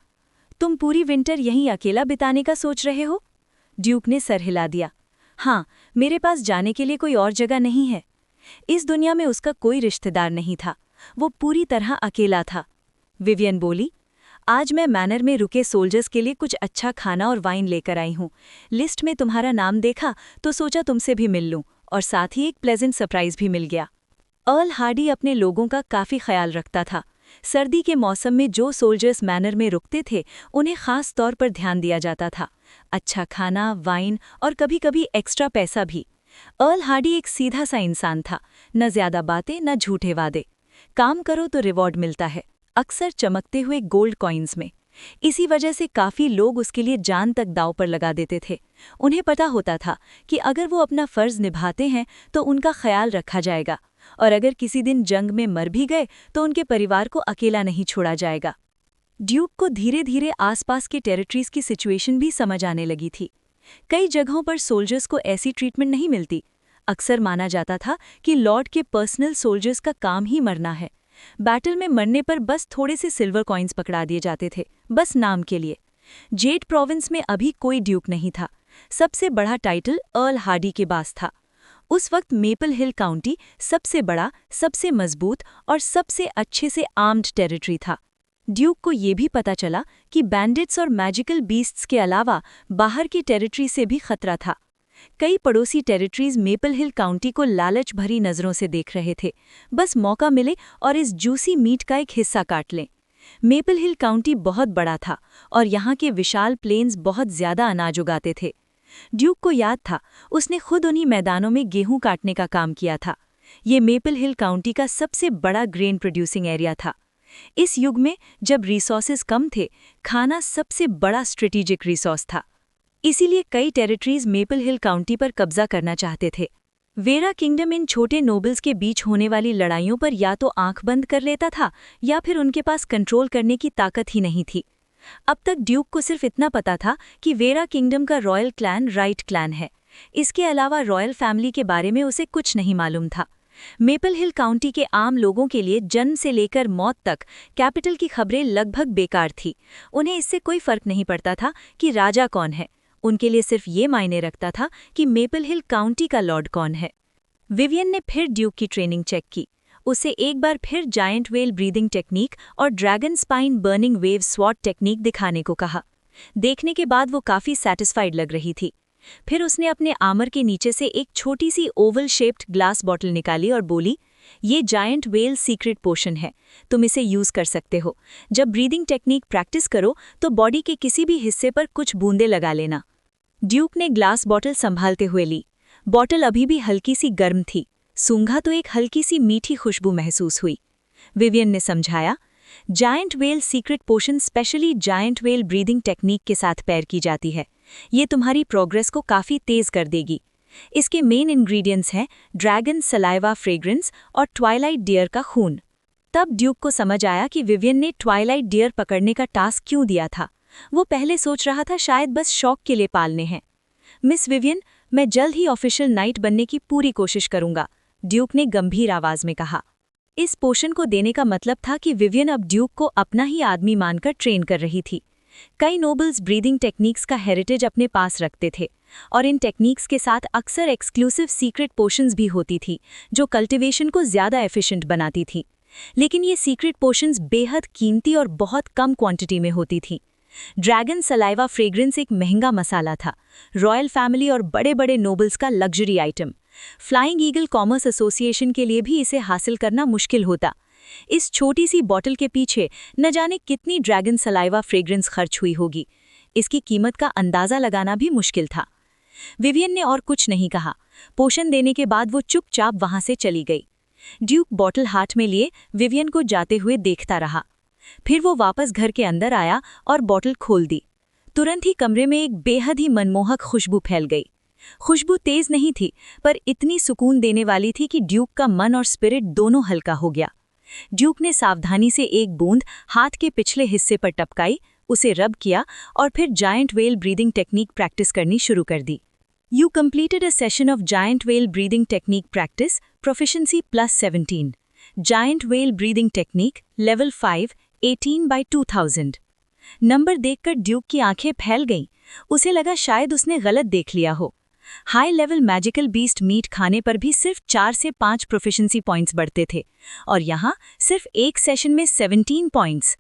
तुम पूरी विंटर यहीं अकेला बिताने का सोच रहे हो? ड्यूक ने सर हिला दिया। हाँ, मेरे पास जाने के लिए कोई और जगह नहीं है। इस दुनिया में उसका कोई रिश्तेदार नहीं था, वो पूरी तरह अकेला था। विवियन बोली, आज मैं मैनर में रुके सोल्जर्स के लिए कुछ अच्छा खाना और वाइन लेकर आई हूँ। लिस्ट में तुम्हारा नाम देखा तो सोचा तुमसे भी मिल लूँ, और साथ ही एक प्लेजेंट सरप्राइज भी मिल गया। अर्ल हार्डी अपने लोगों का काफ़ी ख्याल रखता था। सर्दी के मौसम में जो सोल्जर्स मैनर में रुकते थे, उन्हें खास तौर पर ध्यान दिया जाता था। अच्छा खाना, वाइन और कभी-कभी एक्स्ट्रा पैसा भी। अर्ल हार्डी एक सीधा सा इंसान था, न ज्यादा बातें न झूठे वादे। काम करो तो रिवॉर्ड मिलता है, अक्सर चमकते हुए गोल्ड कॉइन्स में। इसी वजह से काफ़ी लोग उसके लिए जान तक दांव पर लगा देते थे। उन्हें पता होता था कि अगर वो अपना फ़र्ज़ निभाते हैं तो उनका ख्याल रखा जाएगा, और अगर किसी दिन जंग में मर भी गए तो उनके परिवार को अकेला नहीं छोड़ा जाएगा। ड्यूक को धीरे धीरे आसपास के टेरिटरीज़ की सिचुएशन भी समझ आने लगी थी। कई जगहों पर सोल्जर्स को ऐसी ट्रीटमेंट नहीं मिलती। अक्सर माना जाता था कि लॉर्ड के पर्सनल सोल्जर्स का काम ही मरना है। बैटल में मरने पर बस थोड़े से सिल्वर कॉइन्स पकड़ा दिए जाते थे, बस नाम के लिए। जेड प्रोविंस में अभी कोई ड्यूक नहीं था। सबसे बड़ा टाइटल अर्ल हार्डी के पास था। उस वक्त मेपल हिल काउंटी सबसे बड़ा, सबसे मजबूत और सबसे अच्छे से आर्म्ड टेरिटरी था। ड्यूक को ये भी पता चला कि बैंडिट्स और मैजिकल बीस्ट्स के अलावा बाहर की टेरिटरी से भी खतरा था। कई पड़ोसी टेरिटरीज मेपल हिल काउंटी को लालच भरी नज़रों से देख रहे थे, बस मौका मिले और इस जूसी मीट का एक हिस्सा काट लें। मेपल हिल काउंटी बहुत बड़ा था और यहाँ के विशाल प्लेन्स बहुत ज़्यादा अनाज उगाते थे। ड्यूक को याद था, उसने खुद उन्हीं मैदानों में गेहूं काटने का काम किया था। ये मेपल हिल काउंटी का सबसे बड़ा ग्रेन प्रोड्यूसिंग एरिया था। इस युग में जब रिसोर्सेज कम थे, खाना सबसे बड़ा स्ट्रेटेजिक रिसोर्स था। इसीलिए कई टेरिटरीज मेपल हिल काउंटी पर कब्जा करना चाहते थे। वेरा किंगडम इन छोटे नोबल्स के बीच होने वाली लड़ाइयों पर या तो आंख बंद कर लेता था या फिर उनके पास कंट्रोल करने की ताकत ही नहीं थी। अब तक ड्यूक को सिर्फ इतना पता था कि वेरा किंगडम का रॉयल क्लैन राइट क्लैन है। इसके अलावा रॉयल फैमिली के बारे में उसे कुछ नहीं मालूम था। मेपल हिल काउंटी के आम लोगों के लिए जन्म से लेकर मौत तक कैपिटल की खबरें लगभग बेकार थी। उन्हें इससे कोई फर्क नहीं पड़ता था कि राजा कौन है। उनके लिए सिर्फ ये मायने रखता था कि मेपल हिल काउंटी का लॉर्ड कौन है। विवियन ने फिर ड्यूक की ट्रेनिंग चेक की। उसे एक बार फिर जायंट वेल ब्रीदिंग टेक्निक और dragon spine burning wave swat technique दिखाने को कहा। देखने के बाद वो काफी सैटिस्फाइड लग रही थी। फिर उसने अपने आर्मर के नीचे से एक छोटी सी ओवल शेप्ड ग्लास बॉटल निकाली और बोली, ये जायंट वेल सीक्रेट पोशन है, तुम इसे यूज कर सकते हो। जब ब्रीदिंग टेक्निक प्रैक्टिस करो तो बॉडी के किसी भी हिस्से पर कुछ बूंदे लगा लेना। ड्यूक ने ग्लास बॉटल संभालते हुए ली। बॉटल अभी भी हल्की सी गर्म थी। सूंघा तो एक हल्की सी मीठी खुशबू महसूस हुई। विवियन ने समझाया, giant whale secret potion specially giant whale breathing technique के साथ पेयर की जाती है। ये तुम्हारी प्रोग्रेस को काफ़ी तेज कर देगी। इसके मेन इंग्रेडिएंट्स हैं ड्रैगन सलाइवा फ्रेग्रेंस और ट्वाइलाइट डियर का खून। तब ड्यूक को समझ आया कि विवियन ने ट्वाइलाइट डियर पकड़ने का टास्क क्यों दिया था। वो पहले सोच रहा था शायद बस शौक के लिए पालने हैं। मिस विवियन, मैं जल्द ही ऑफिशियल नाइट बनने की पूरी कोशिश करूंगा, ड्यूक ने गंभीर आवाज में कहा। इस पोशन को देने का मतलब था कि विवियन अब ड्यूक को अपना ही आदमी मानकर ट्रेन कर रही थी। कई नोबल्स ब्रीदिंग टेक्निक्स का हेरिटेज अपने पास रखते थे और इन टेक्निक्स के साथ अक्सर एक्सक्लूसिव सीक्रेट पोशंस भी होती थी जो कल्टीवेशन को ज़्यादा एफिशिएंट बनाती थी। लेकिन ये सीक्रेट पोशंस बेहद कीमती और बहुत कम क्वांटिटी में होती थी। ड्रैगन सलाइवा फ्रेग्रेंस एक महंगा मसाला था, रॉयल फैमिली और बड़े बड़े नोबल्स का luxury item. Flying eagle commerce association के लिए भी इसे हासिल करना मुश्किल होता। इस छोटी सी बॉटल के पीछे न जाने कितनी ड्रैगन सलाइवा फ्रेग्रेंस खर्च हुई होगी। इसकी कीमत का अंदाज़ा लगाना भी मुश्किल था। विवियन ने और कुछ नहीं कहा। पोषण देने के बाद वो चुपचाप वहां से चली गई। ड्यूक बॉटल हाथ में लिए विवियन को जाते हुए देखता रहा। फिर वो वापस घर के अंदर आया और बॉटल खोल दी। तुरंत ही कमरे में एक बेहद ही मनमोहक खुशबू फैल गई। खुशबू तेज नहीं थी, पर इतनी सुकून देने वाली थी कि ड्यूक का मन और स्पिरिट दोनों हल्का हो गया। ड्यूक ने सावधानी से एक बूंद हाथ के पिछले हिस्से पर टपकाई, उसे रब किया और फिर giant whale breathing technique practice करनी शुरू कर दी। You completed a session of giant whale breathing technique practice, proficiency +17। Giant whale breathing technique level 5, 18/2000। Number देखकर ड्यूक की आंखें फैल गईं। उसे लगा शायद उसने गलत देख लिया हो। High level magical beast meat खाने पर भी सिर्फ 4 से 5 प्रोफिशिएंसी पॉइंट्स बढ़ते थे और यहाँ सिर्फ एक सेशन में 17 पॉइंट्स।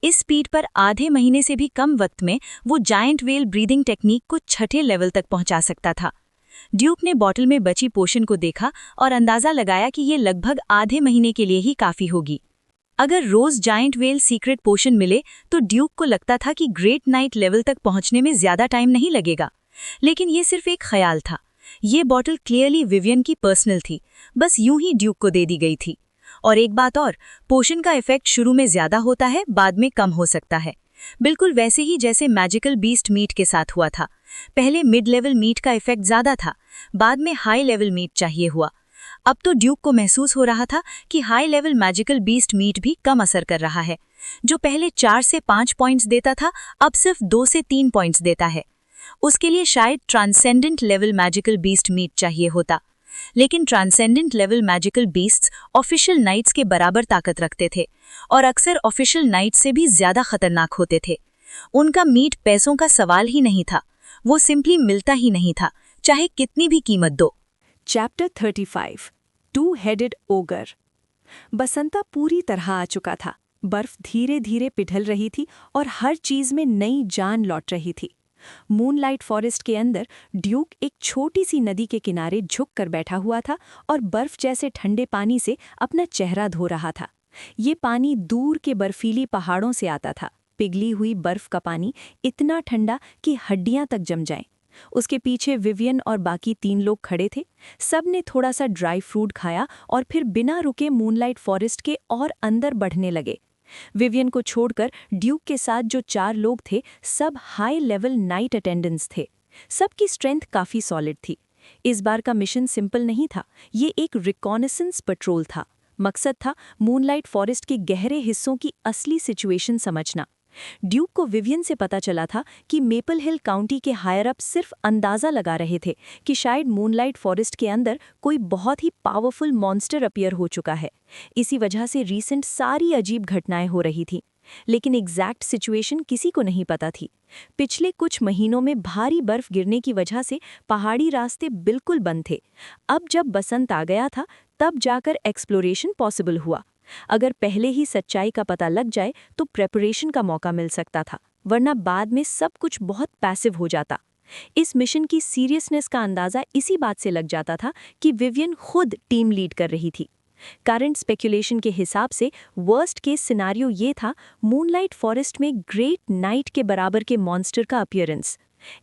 इस स्पीड पर आधे महीने से भी कम वक्त में वो जायंट वेल ब्रीदिंग टेक्निक को 6ठे लेवल तक पहुंचा सकता था। ड्यूक ने बॉटल में बची पोशन को देखा और अंदाजा लगाया कि ये लगभग आधे महीने के लिए ही काफ़ी होगी। अगर रोज जायंट वेल सीक्रेट पोशन मिले तो ड्यूक को लगता था कि ग्रेट नाइट लेवल तक पहुंचने में ज़्यादा टाइम नहीं लगेगा। लेकिन ये सिर्फ एक ख्याल था। ये बॉटल क्लियरली विवियन की पर्सनल थी, बस यूं ही ड्यूक को दे दी गई थी। और एक बात और, पोशन का इफेक्ट शुरू में ज़्यादा होता है, बाद में कम हो सकता है। बिल्कुल वैसे ही जैसे मैजिकल बीस्ट मीट के साथ हुआ था। पहले मिड लेवल मीट का इफेक्ट ज़्यादा था, बाद में हाई लेवल मीट चाहिए हुआ। अब तो ड्यूक को महसूस हो रहा था कि high level magical beast meat भी कम असर कर रहा है। जो पहले 4 से 5 पॉइंट्स देता था, अब सिर्फ 2 से 3 पॉइंट्स देता है। उसके लिए शायद transcendent level magical beast meat चाहिए होता। लेकिन transcendent level magical beasts official knights के बराबर ताकत रखते थे और अक्सर ऑफिशियल नाइट्स से भी ज़्यादा खतरनाक होते थे। उनका मीट पैसों का सवाल ही नहीं था, वो सिंपली मिलता ही नहीं था, चाहे कितनी भी कीमत दो। Chapter 35 two headed ogre. Basanta पूरी तरह आ चुका था। बर्फ धीरे धीरे पिघल रही थी और हर चीज में नई जान लौट रही थी। मूनलाइट फॉरेस्ट के अंदर ड्यूक एक छोटी सी नदी के किनारे झुक कर बैठा हुआ था और बर्फ जैसे ठंडे पानी से अपना चेहरा धो रहा था। ये पानी दूर के बर्फीली पहाड़ों से आता था। पिघली हुई बर्फ का पानी इतना ठंडा कि हड्डियां तक जम जाएं। उसके पीछे विवियन और बाकी 3 लोग खड़े थे। सब ने थोड़ा सा ड्राई फ्रूट खाया और फिर बिना रुके मूनलाइट फॉरेस्ट के और अंदर बढ़ने लगे। विवियन को छोड़कर ड्यूक के साथ जो 4 लोग थे, सब हाई लेवल नाइट अटेंडेंस थे। सबकी स्ट्रेंथ काफ़ी सॉलिड थी। इस बार का मिशन सिंपल नहीं था, ये एक रिकॉनेसेंस पेट्रोल था। मकसद था मूनलाइट फॉरेस्ट के गहरे हिस्सों की असली सिचुएशन समझना। ड्यूक को विवियन से पता चला था कि मेपल हिल काउंटी के हायर अप सिर्फ अंदाजा लगा रहे थे कि शायद मूनलाइट फॉरेस्ट के अंदर कोई बहुत ही पावरफुल मॉन्स्टर अपीयर हो चुका है। इसी वजह से रीसेंट सारी अजीब घटनाएं हो रही थी, लेकिन एग्जैक्ट सिचुएशन किसी को नहीं पता थी। पिछले कुछ महीनों में भारी बर्फ गिरने की वजह से पहाड़ी रास्ते बिल्कुल बंद थे। अब जब बसंत आ गया था, तब जाकर एक्सप्लोरेशन पॉसिबल हुआ। अगर पहले ही सच्चाई का पता लग जाए तो प्रेपरेशन का मौका मिल सकता था, वरना बाद में सब कुछ बहुत पैसिव हो जाता। इस मिशन की सीरियसनेस का अंदाजा इसी बात से लग जाता था कि विवियन खुद टीम लीड कर रही थी। करंट स्पेकुलेशन के हिसाब से वर्स्ट केस सिनारियो ये था, मूनलाइट फॉरेस्ट में ग्रेट नाइट के बराबर के मॉन्स्टर का अपीयरेंस।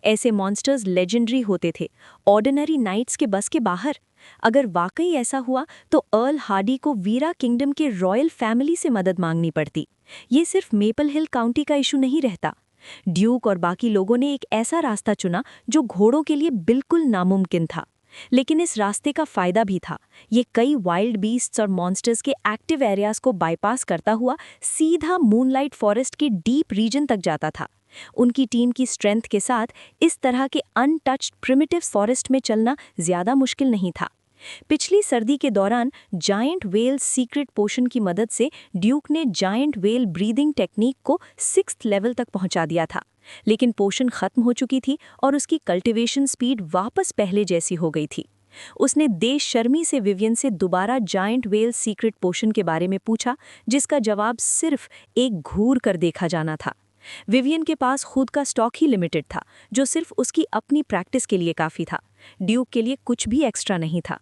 ऐसे मॉन्स्टर्स लेजेंडरी होते थे, ऑर्डिनरी नाइट्स के बस के बाहर। अगर वाकई ऐसा हुआ तो अर्ल हार्डी को वीरा किंगडम के रॉयल फैमिली से मदद मांगनी पड़ती। ये सिर्फ मेपल हिल काउंटी का इशू नहीं रहता। ड्यूक और बाकी लोगों ने एक ऐसा रास्ता चुना जो घोड़ों के लिए बिल्कुल नामुमकिन था, लेकिन इस रास्ते का फायदा भी था। ये कई वाइल्ड बीस्ट्स और मॉन्स्टर्स के एक्टिव एरियाज को बाईपास करता हुआ सीधा मूनलाइट फॉरेस्ट के डीप रीजन तक जाता था। उनकी टीम की स्ट्रेंथ के साथ इस तरह के अनटच्ड प्रिमिटिव फॉरेस्ट में चलना ज्यादा मुश्किल नहीं था। पिछली सर्दी के दौरान जायंट वेल सीक्रेट पोशन की मदद से ड्यूक ने जायंट वेल ब्रीदिंग टेक्निक को 6th लेवल तक पहुंचा दिया था, लेकिन पोशन खत्म हो चुकी थी और उसकी कल्टीवेशन स्पीड वापस पहले जैसी हो गई थी। उसने देश शर्मी से विवियन से दोबारा जायंट वेल सीक्रेट पोशन के बारे में पूछा, जिसका जवाब सिर्फ एक घूर कर देखा जाना था। विवियन के पास खुद का स्टॉक ही लिमिटेड था, जो सिर्फ उसकी अपनी प्रैक्टिस के लिए काफ़ी था। ड्यूक के लिए कुछ भी एक्स्ट्रा नहीं था।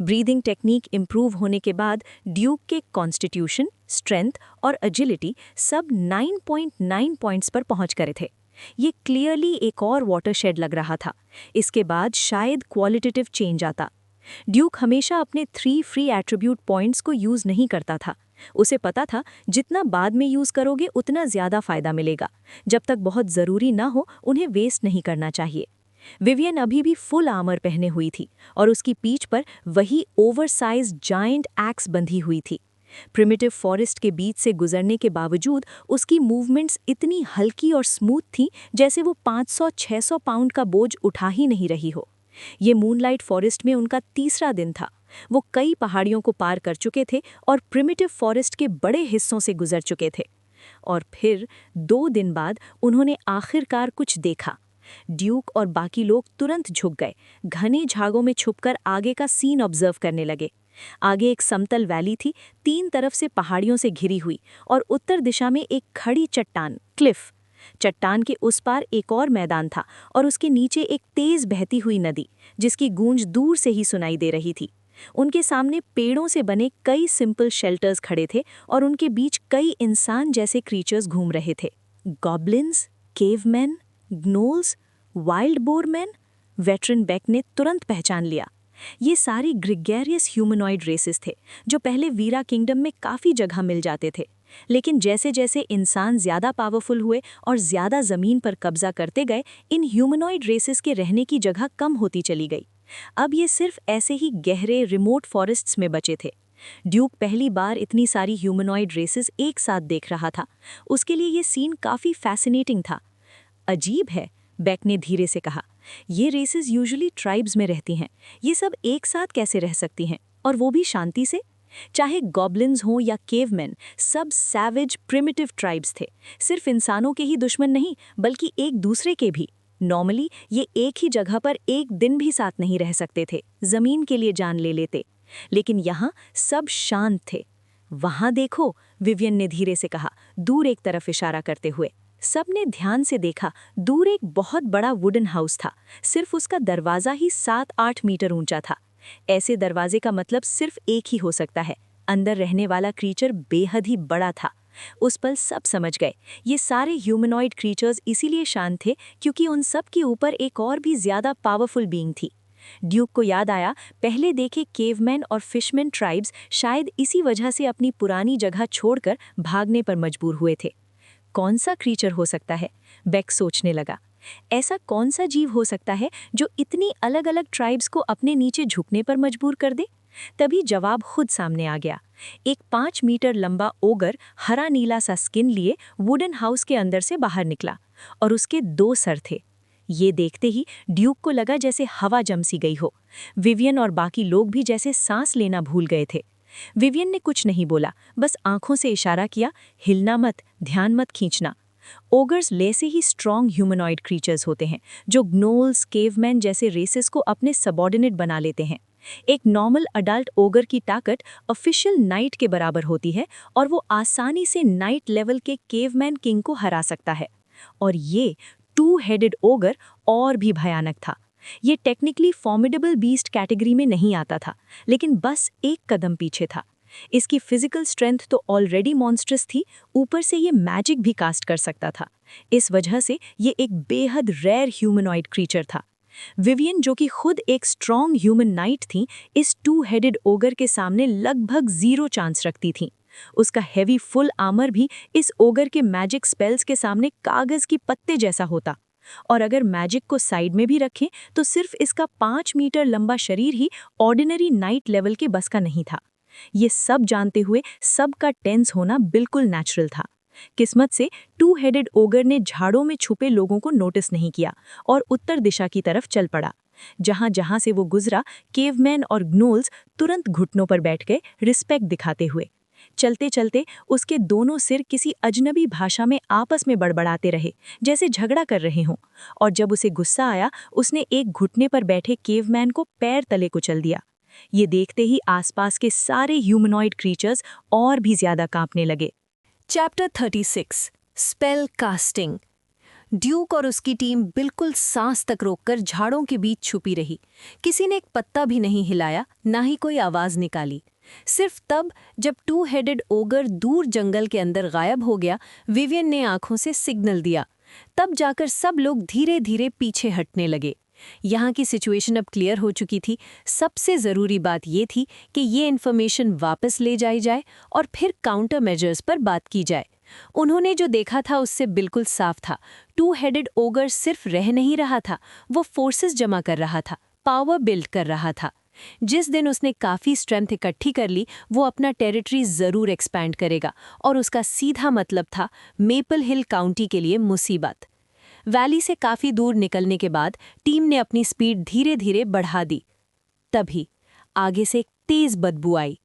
ब्रीदिंग टेक्निक इंप्रूव होने के बाद ड्यूक के कॉन्स्टिट्यूशन, स्ट्रेंथ और एजिलिटी सब 9.9 पॉइंट्स पर पहुंच गए थे। ये क्लियरली एक और वाटरशेड लग रहा था। इसके बाद शायद क्वालिटेटिव चेंज आता। ड्यूक हमेशा अपने 3 फ्री एट्रीब्यूट पॉइंट्स को यूज़ नहीं करता था। उसे पता था जितना बाद में यूज़ करोगे उतना ज़्यादा फायदा मिलेगा। जब तक बहुत ज़रूरी ना हो उन्हें वेस्ट नहीं करना चाहिए। विवियन अभी भी फुल आर्मर पहने हुई थी और उसकी पीठ पर वही ओवरसाइज जायंट एक्स बंधी हुई थी। प्रिमिटिव फॉरेस्ट के बीच से गुजरने के बावजूद उसकी मूवमेंट्स इतनी हल्की और स्मूथ थी जैसे वो 500-600 पाउंड का बोझ उठा ही नहीं रही हो। ये मूनलाइट फॉरेस्ट में उनका तीसरा दिन था। वो कई पहाड़ियों को पार कर चुके थे और प्रिमिटिव फॉरेस्ट के बड़े हिस्सों से गुजर चुके थे। और फिर 2 दिन बाद उन्होंने आखिरकार कुछ देखा। ड्यूक और बाकी लोग तुरंत झुक गए, घने झागों में छुपकर आगे का सीन ऑब्जर्व करने लगे। आगे एक समतल वैली थी, 3 तरफ से पहाड़ियों से घिरी हुई, और उत्तर दिशा में एक खड़ी चट्टान, क्लिफ। चट्टान के उस पार एक और मैदान था और उसके नीचे एक तेज बहती हुई नदी, जिसकी गूंज दूर से ही सुनाई दे रही थी। उनके सामने पेड़ों से बने कई सिंपल शेल्टर्स खड़े थे और उनके बीच कई इंसान जैसे क्रीचर्स घूम रहे थे। Goblins, caveman, gnolls, wild boarman. Veteran Beck ने तुरंत पहचान लिया। ये सारी ग्रिगेरियस ह्यूमनॉइड रेसेस थे जो पहले वीरा किंगडम में काफ़ी जगह मिल जाते थे, लेकिन जैसे जैसे इंसान ज़्यादा पावरफुल हुए और ज़्यादा ज़मीन पर कब्जा करते गए, इन ह्यूमनॉइड रेसेस के रहने की जगह कम होती चली गई। अब ये सिर्फ ऐसे ही गहरे रिमोट फॉरेस्ट्स में बचे थे। ड्यूक पहली बार इतनी सारी ह्यूमनॉइड रेसेस एक साथ देख रहा था। उसके लिए ये सीन काफ़ी फैसिनेटिंग था। अजीब है, बेक ने धीरे से कहा। ये रेसेस यूजुअली ट्राइब्स में रहती हैं, ये सब एक साथ कैसे रह सकती हैं, और वो भी शांति से? चाहे गॉब्लिन्स हों या केवमैन, सब सैवेज प्रिमिटिव ट्राइब्स थे। सिर्फ इंसानों के ही दुश्मन नहीं, बल्कि एक दूसरे के भी। नॉर्मली ये एक ही जगह पर एक दिन भी साथ नहीं रह सकते थे, जमीन के लिए जान ले लेते। लेकिन यहाँ सब शांत थे। वहाँ देखो, विवियन ने धीरे से कहा, दूर एक तरफ इशारा करते हुए। सबने ध्यान से देखा। दूर एक बहुत बड़ा वुडन हाउस था। सिर्फ उसका दरवाज़ा ही 7-8 मीटर ऊंचा था। ऐसे दरवाजे का मतलब सिर्फ एक ही हो सकता है, अंदर रहने वाला क्रीचर बेहद ही बड़ा था। उस पल सब समझ गए, ये सारे ह्यूमनॉइड क्रीचर्स इसीलिए शांत थे क्योंकि उन सब के ऊपर एक और भी ज़्यादा पावरफुल बीइंग थी। ड्यूक को याद आया, पहले देखे केवमैन और फिशमैन ट्राइब्स शायद इसी वजह से अपनी पुरानी जगह छोड़कर भागने पर मजबूर हुए थे। कौन सा क्रीचर हो सकता है? बेक सोचने लगा। ऐसा कौन सा जीव हो सकता है जो इतनी अलग-अलग ट्राइब्स को अपने नीचे झुकने पर मजबूर कर दे? तभी जवाब खुद सामने आ गया। एक 5 मीटर लंबा ओगर हरा नीला सा स्किन लिए वुडन हाउस के अंदर से बाहर निकला और उसके 2 सर थे। ये देखते ही ड्यूक को लगा जैसे हवा जम सी गई हो। विवियन और बाकी लोग भी जैसे सांस लेना भूल गए थे। विवियन ने कुछ नहीं बोला, बस आंखों से इशारा किया, हिलना मत, ध्यान मत खींचना। ओगर्स ले से ही स्ट्रॉन्ग ह्यूमनॉइड क्रीचर्स होते हैं जो ग्नोल्स, केवमैन जैसे रेसेस को अपने सबॉर्डिनेट बना लेते हैं। एक नॉर्मल अडल्ट ओगर की ताकत ऑफिशियल नाइट के बराबर होती है और वो आसानी से नाइट लेवल के केवमैन किंग को हरा सकता है। और ये 2-हेडेड ओगर और भी भयानक था। ये टेक्निकली फॉर्मिडेबल बीस्ट कैटेगरी में नहीं आता था, लेकिन बस एक कदम पीछे था। इसकी फिजिकल स्ट्रेंथ तो ऑलरेडी मॉन्स्ट्रस थी, ऊपर से ये मैजिक भी कास्ट कर सकता था। इस वजह से ये एक बेहद रेयर ह्यूमनॉइड क्रीचर था। विवियन, जो कि खुद एक स्ट्रॉन्ग ह्यूमन नाइट थी, इस 2-हेडेड ओगर के सामने लगभग 0 चांस रखती थी। उसका हेवी फुल आर्मर भी इस ओगर के मैजिक स्पेल्स के सामने कागज की पत्ते जैसा होता। और अगर मैजिक को साइड में भी रखें तो सिर्फ इसका 5 मीटर लंबा शरीर ही ऑर्डिनरी नाइट लेवल के बस का नहीं था। ये सब जानते हुए सबका टेंस होना बिल्कुल नेचुरल था। किस्मत से 2-हेडेड ओगर ने झाड़ों में छुपे लोगों को नोटिस नहीं किया और उत्तर दिशा की तरफ चल पड़ा। जहां जहां से वो गुजरा, केवमैन और ग्नोल्स तुरंत घुटनों पर बैठ गए, रिस्पेक्ट दिखाते हुए। चलते चलते उसके दोनों सिर किसी अजनबी भाषा में आपस में बड़बड़ाते रहे, जैसे झगड़ा कर रहे हों। और जब उसे गुस्सा आया, उसने एक घुटने पर बैठे केवमैन को पैर तले कुचल दिया। ये देखते ही आसपास के सारे ह्यूमनॉइड क्रीचर्स और भी ज्यादा कांपने लगे। Chapter 36 spell casting. ड्यूक और उसकी टीम बिल्कुल सांस तक रोककर झाड़ों के बीच छुपी रही। किसी ने एक पत्ता भी नहीं हिलाया, ना ही कोई आवाज निकाली। सिर्फ तब जब 2-हेडेड ओगर दूर जंगल के अंदर गायब हो गया, विवियन ने आंखों से सिग्नल दिया। तब जाकर सब लोग धीरे धीरे पीछे हटने लगे। यहाँ की सिचुएशन अब क्लियर हो चुकी थी। सबसे ज़रूरी बात ये थी कि ये इन्फॉर्मेशन वापस ले जाई जाए और फिर काउंटर मेजर्स पर बात की जाए। उन्होंने जो देखा था उससे बिल्कुल साफ था। 2-हेडेड ओगर सिर्फ रह नहीं रहा था, वो फोर्सेस जमा कर रहा था, पावर बिल्ड कर रहा था। जिस दिन उसने काफ़ी स्ट्रेंथ इकट्ठी कर ली, वो अपना टेरिटरी ज़रूर एक्सपैंड करेगा और उसका सीधा मतलब था मेपल हिल काउंटी के लिए मुसीबत। वैली से काफ़ी दूर निकलने के बाद टीम ने अपनी स्पीड धीरे धीरे बढ़ा दी। तभी आगे से एक तेज़ बदबू आई।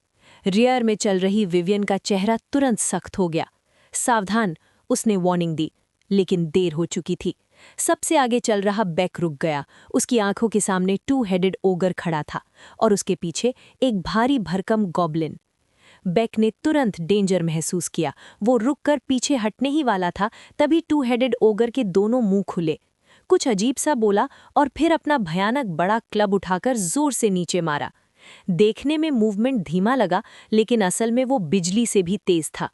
रियर में चल रही विवियन का चेहरा तुरंत सख्त हो गया। सावधान, उसने वार्निंग दी, लेकिन देर हो चुकी थी। सबसे आगे चल रहा बेक रुक गया। उसकी आंखों के सामने 2-हेडेड ओगर खड़ा था और उसके पीछे एक भारी भरकम गॉब्लिन। बेक ने तुरंत डेंजर महसूस किया। वो रुककर पीछे हटने ही वाला था, तभी 2-हेडेड ओगर के दोनों मुंह खुले। कुछ अजीब सा बोला और फिर अपना भयानक बड़ा क्लब उठाकर जोर से नीचे मारा। देखने में मूवमेंट धीमा लगा, लेकिन असल में वो बिजली से भी तेज था।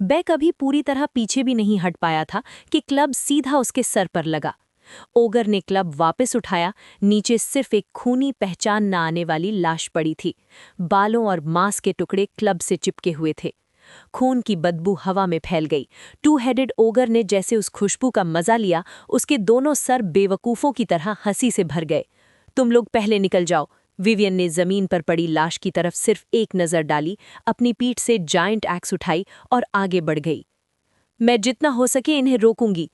बेक अभी पूरी तरह पीछे भी नहीं हट पाया था कि क्लब सीधा उसके सर पर लगा। ओगर ने क्लब वापस उठाया। नीचे सिर्फ एक खूनी, पहचान न आने वाली लाश पड़ी थी। बालों और मांस के टुकड़े क्लब से चिपके हुए थे। खून की बदबू हवा में फैल गई। 2-हेडेड ओगर ने जैसे उस खुशबू का मजा लिया, उसके दोनों सर बेवकूफ़ों की तरह हंसी से भर गए। तुम लोग पहले निकल जाओ। विवियन ने जमीन पर पड़ी लाश की तरफ सिर्फ एक नज़र डाली, अपनी पीठ से जायंट एक्स उठाई और आगे बढ़ गई। मैं जितना हो सके इन्हें रोकूंगी।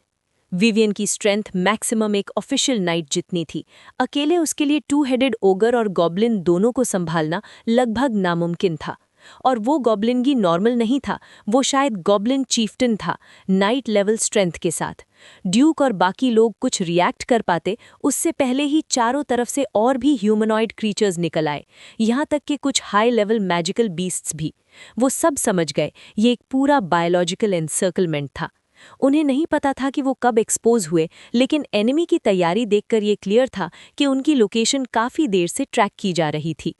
विवियन की स्ट्रेंथ मैक्सिमम एक ऑफिशियल नाइट जितनी थी। अकेले उसके लिए 2-हेडेड ओगर और गॉब्लिन दोनों को संभालना लगभग नामुमकिन था। और वो गॉब्लिन की नॉर्मल नहीं था, वो शायद गॉब्लिन चीफ्टन था, नाइट लेवल स्ट्रेंथ के साथ। ड्यूक और बाकी लोग कुछ रिएक्ट कर पाते उससे पहले ही चारों तरफ से और भी ह्यूमनॉइड क्रीचर्स निकल आए, यहाँ तक कि कुछ हाई लेवल मैजिकल बीस्ट्स भी। वो सब समझ गए ये एक पूरा बायोलॉजिकल एनसर्कलमेंट था। उन्हें नहीं पता था कि वो कब एक्सपोज हुए, लेकिन एनिमी की तैयारी देखकर ये क्लियर था कि उनकी लोकेशन काफ़ी देर से ट्रैक की जा रही थी।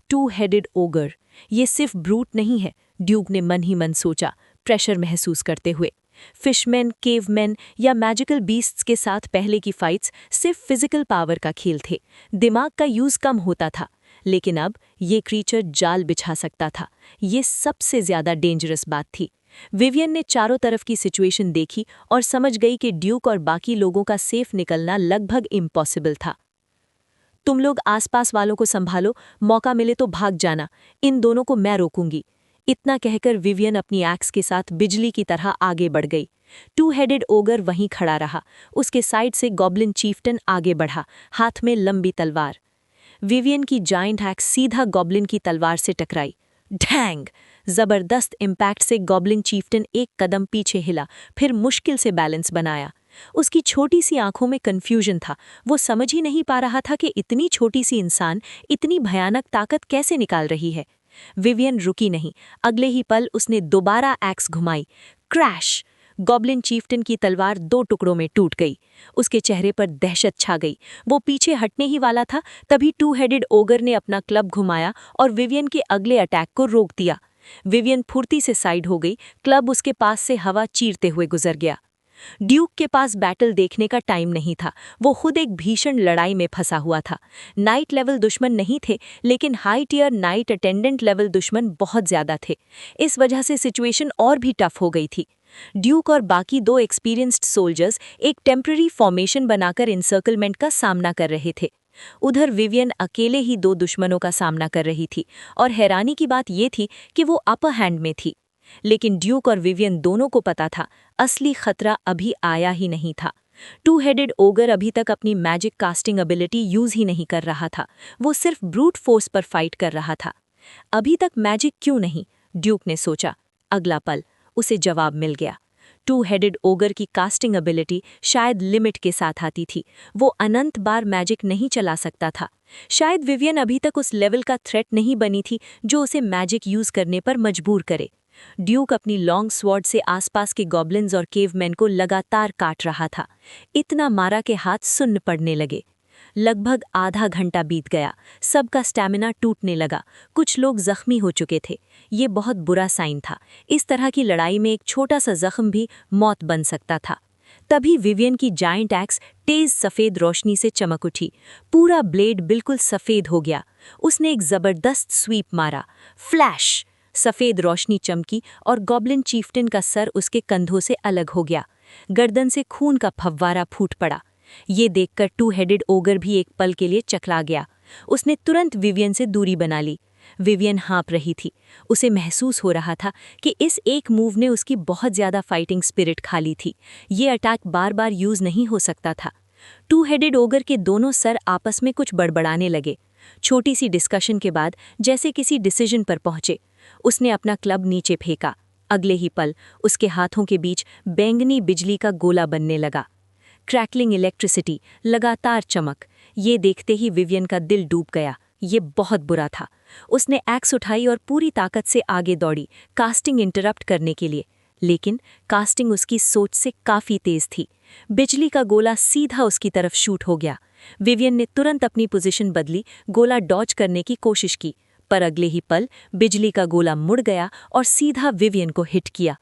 2-हेडेड ओगर, ये सिर्फ ब्रूट नहीं है, ड्यूक ने मन ही मन सोचा, प्रेशर महसूस करते हुए। फिशमैन, केवमैन या मैजिकल बीस्ट्स के साथ पहले की फाइट्स सिर्फ फिजिकल पावर का खेल थे, दिमाग का यूज कम होता था। लेकिन अब ये क्रीचर जाल बिछा सकता था। ये सबसे ज्यादा डेंजरस बात थी। विवियन ने चारों तरफ की सिचुएशन देखी और समझ गई कि ड्यूक और बाकी लोगों का सेफ निकलना लगभग इम्पॉसिबल था। तुम लोग आसपास वालों को संभालो, मौका मिले तो भाग जाना, इन दोनों को मैं रोकूंगी। इतना कहकर विवियन अपनी एक्स के साथ बिजली की तरह आगे बढ़ गई। टू हेडेड ओगर वहीं खड़ा रहा। उसके साइड से गॉब्लिन चीफ्टन आगे बढ़ा, हाथ में लंबी तलवार। विवियन की जाइंट एक्स सीधा गॉब्लिन की तलवार से टकराई। ढैंग! जबरदस्त इम्पैक्ट से गॉब्लिन चीफ्टन एक कदम पीछे हिला, फिर मुश्किल से बैलेंस बनाया। उसकी छोटी सी आंखों में कंफ्यूजन था। वो समझ ही नहीं पा रहा था कि इतनी छोटी सी इंसान इतनी भयानक ताकत कैसे निकाल रही है। विवियन रुकी नहीं। अगले ही पल उसने दोबारा एक्स घुमाई। क्रैश! गॉब्लिन चीफ्टन की तलवार 2 टुकड़ों में टूट गई। उसके चेहरे पर दहशत छा गई। वो पीछे हटने ही वाला था, तभी टू हेडेड ओगर ने अपना क्लब घुमाया और विवियन के अगले अटैक को रोक दिया। विवियन फुर्ती से साइड हो गई, क्लब उसके पास से हवा चीरते हुए गुजर गया। ड्यूक के पास बैटल देखने का टाइम नहीं था। वो खुद एक भीषण लड़ाई में फंसा हुआ था। नाइट लेवल दुश्मन नहीं थे, लेकिन high tier knight attendant level दुश्मन बहुत ज्यादा थे। इस वजह से सिचुएशन और भी टफ हो गई थी। ड्यूक और बाकी 2 एक्सपीरियंस्ड सोल्जर्स एक टेम्पररी फॉर्मेशन बनाकर इंसर्कलमेंट का सामना कर रहे थे। उधर विवियन अकेले ही 2 दुश्मनों का सामना कर रही थी, और हैरानी की बात यह थी कि वो अपर हैंड में थी। लेकिन ड्यूक और विवियन दोनों को पता था, असली खतरा अभी आया ही नहीं था। टू हेडेड ओगर अभी तक अपनी मैजिक कास्टिंग एबिलिटी यूज ही नहीं कर रहा था। वो सिर्फ ब्रूट फोर्स पर फाइट कर रहा था। अभी तक मैजिक क्यों नहीं, ड्यूक ने सोचा। अगला पल उसे जवाब मिल गया। टू हेडेड ओगर की कास्टिंग एबिलिटी शायद लिमिट के साथ आती थी। वो अनंत बार मैजिक नहीं चला सकता था। शायद विवियन अभी तक उस लेवल का थ्रेट नहीं बनी थी जो उसे मैजिक यूज करने पर मजबूर करे। ड्यूक अपनी लॉन्ग स्वॉर्ड से आसपास के गॉब्लिन्स और केवमैन को लगातार काट रहा था। इतना मारा के हाथ सुन्न पड़ने लगे। लगभग आधा घंटा बीत गया। सबका स्टैमिना टूटने लगा। कुछ लोग जख्मी हो चुके थे। ये बहुत बुरा साइन था। इस तरह की लड़ाई में एक छोटा सा जख्म भी मौत बन सकता था। तभी विवियन की जाइंट एक्स तेज सफ़ेद रोशनी से चमक उठी। पूरा ब्लेड बिल्कुल सफ़ेद हो गया। उसने एक ज़बरदस्त स्वीप मारा। फ्लैश! सफ़ेद रोशनी चमकी और गॉब्लिन चीफ्टन का सर उसके कंधों से अलग हो गया। गर्दन से खून का फव्वारा फूट पड़ा। ये देखकर टू हेडेड ओगर भी एक पल के लिए चकरा गया। उसने तुरंत विवियन से दूरी बना ली। विवियन हाँप रही थी। उसे महसूस हो रहा था कि इस एक मूव ने उसकी बहुत ज़्यादा फाइटिंग स्पिरिट खा ली थी। ये अटैक बार बार यूज़ नहीं हो सकता था। टू हेडेड ओगर के दोनों सर आपस में कुछ बड़बड़ाने लगे। छोटी सी डिस्कशन के बाद जैसे किसी डिसीजन पर पहुंचे। उसने अपना क्लब नीचे फेंका। अगले ही पल उसके हाथों के बीच बैंगनी बिजली का गोला बनने लगा। क्रैकलिंग इलेक्ट्रिसिटी, लगातार चमक। ये देखते ही विवियन का दिल डूब गया। ये बहुत बुरा था। उसने एक्स उठाई और पूरी ताकत से आगे दौड़ी, कास्टिंग इंटरप्ट करने के लिए। लेकिन कास्टिंग उसकी सोच से काफ़ी तेज थी। बिजली का गोला सीधा उसकी तरफ शूट हो गया। विवियन ने तुरंत अपनी पोजीशन बदली, गोला डॉज करने की कोशिश की, पर अगले ही पल बिजली का गोला मुड़ गया और सीधा विवियन को हिट किया।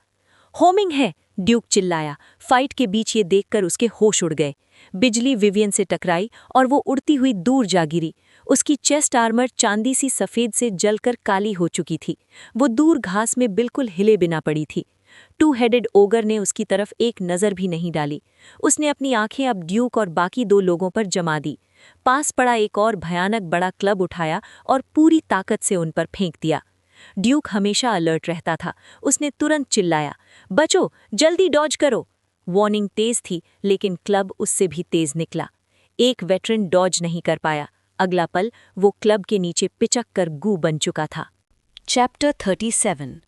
होमिंग है, ड्यूक चिल्लाया। फाइट के बीच ये देखकर उसके होश उड़ गए। बिजली विवियन से टकराई और वो उड़ती हुई दूर जा गिरी। उसकी चेस्ट आर्मर चांदी सी सफ़ेद से जलकर काली हो चुकी थी। वो दूर घास में बिल्कुल हिले बिना पड़ी थी। टू हेडेड ओगर ने उसकी तरफ एक नज़र भी नहीं डाली। उसने अपनी आंखें अब ड्यूक और बाकी 2 लोगों पर जमा दी। पास पड़ा एक और भयानक बड़ा क्लब उठाया और पूरी ताकत से उन पर फेंक दिया। ड्यूक हमेशा अलर्ट रहता था। उसने तुरंत चिल्लाया, बचो, जल्दी डॉज करो। वार्निंग तेज थी, लेकिन क्लब उससे भी तेज निकला। एक वेटरन डॉज नहीं कर पाया। अगला पल वो क्लब के नीचे पिचक कर गू बन चुका था। Chapter 37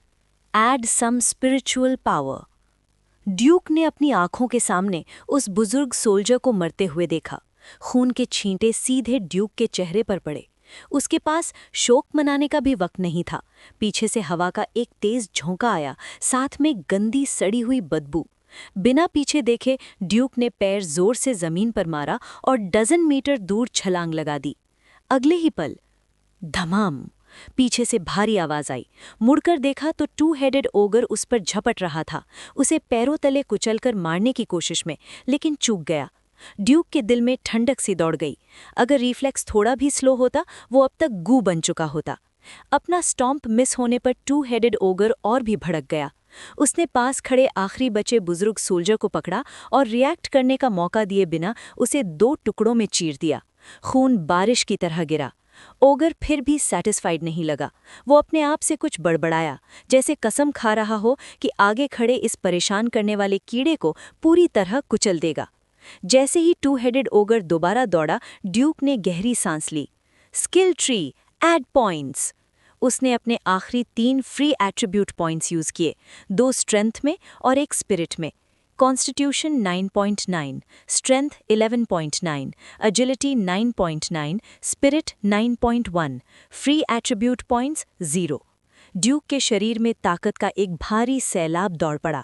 Add some spiritual power। Duke ने अपनी आंखों के सामने उस बुजुर्ग सोल्जर को मरते हुए देखा। खून के छींटे सीधे ड्यूक के चेहरे पर पड़े। उसके पास शोक मनाने का भी वक्त नहीं था। पीछे से हवा का एक तेज झोंका आया, साथ में गंदी सड़ी हुई बदबू। बिना पीछे देखे ड्यूक ने पैर जोर से जमीन पर मारा और डजन मीटर दूर छलांग लगा दी। अगले ही पल धमाम! पीछे से भारी आवाज आई। मुड़कर देखा तो टू हेडेड ओगर उस पर झपट रहा था, उसे पैरों तले कुचलकर मारने की कोशिश में, लेकिन चूक गया। ड्यूक के दिल में ठंडक सी दौड़ गई। अगर रिफ्लेक्स थोड़ा भी स्लो होता, वो अब तक गू बन चुका होता। अपना स्टॉम्प मिस होने पर टू हेडेड ओगर और भी भड़क गया। उसने पास खड़े आखिरी बचे बुजुर्ग सोल्जर को पकड़ा और रिएक्ट करने का मौका दिए बिना उसे 2 टुकड़ों में चीर दिया। खून बारिश की तरह गिरा। ओगर फिर भी सैटिस्फाइड नहीं लगा। वो अपने आप से कुछ बड़बड़ाया, जैसे कसम खा रहा हो कि आगे खड़े इस परेशान करने वाले कीड़े को पूरी तरह कुचल देगा। जैसे ही 2 हेडेड ओगर दोबारा दौड़ा, ड्यूक ने गहरी सांस ली। Skill tree, add points. उसने अपने आखिरी 3 फ्री एट्रीब्यूट पॉइंट्स यूज किए, 2 स्ट्रेंथ में और 1 स्पिरिट में। Constitution 9.9, strength 11.9, agility 9.9, spirit 9.1, free attribute points 0। Duke के शरीर में ताकत का एक भारी सैलाब दौड़ पड़ा।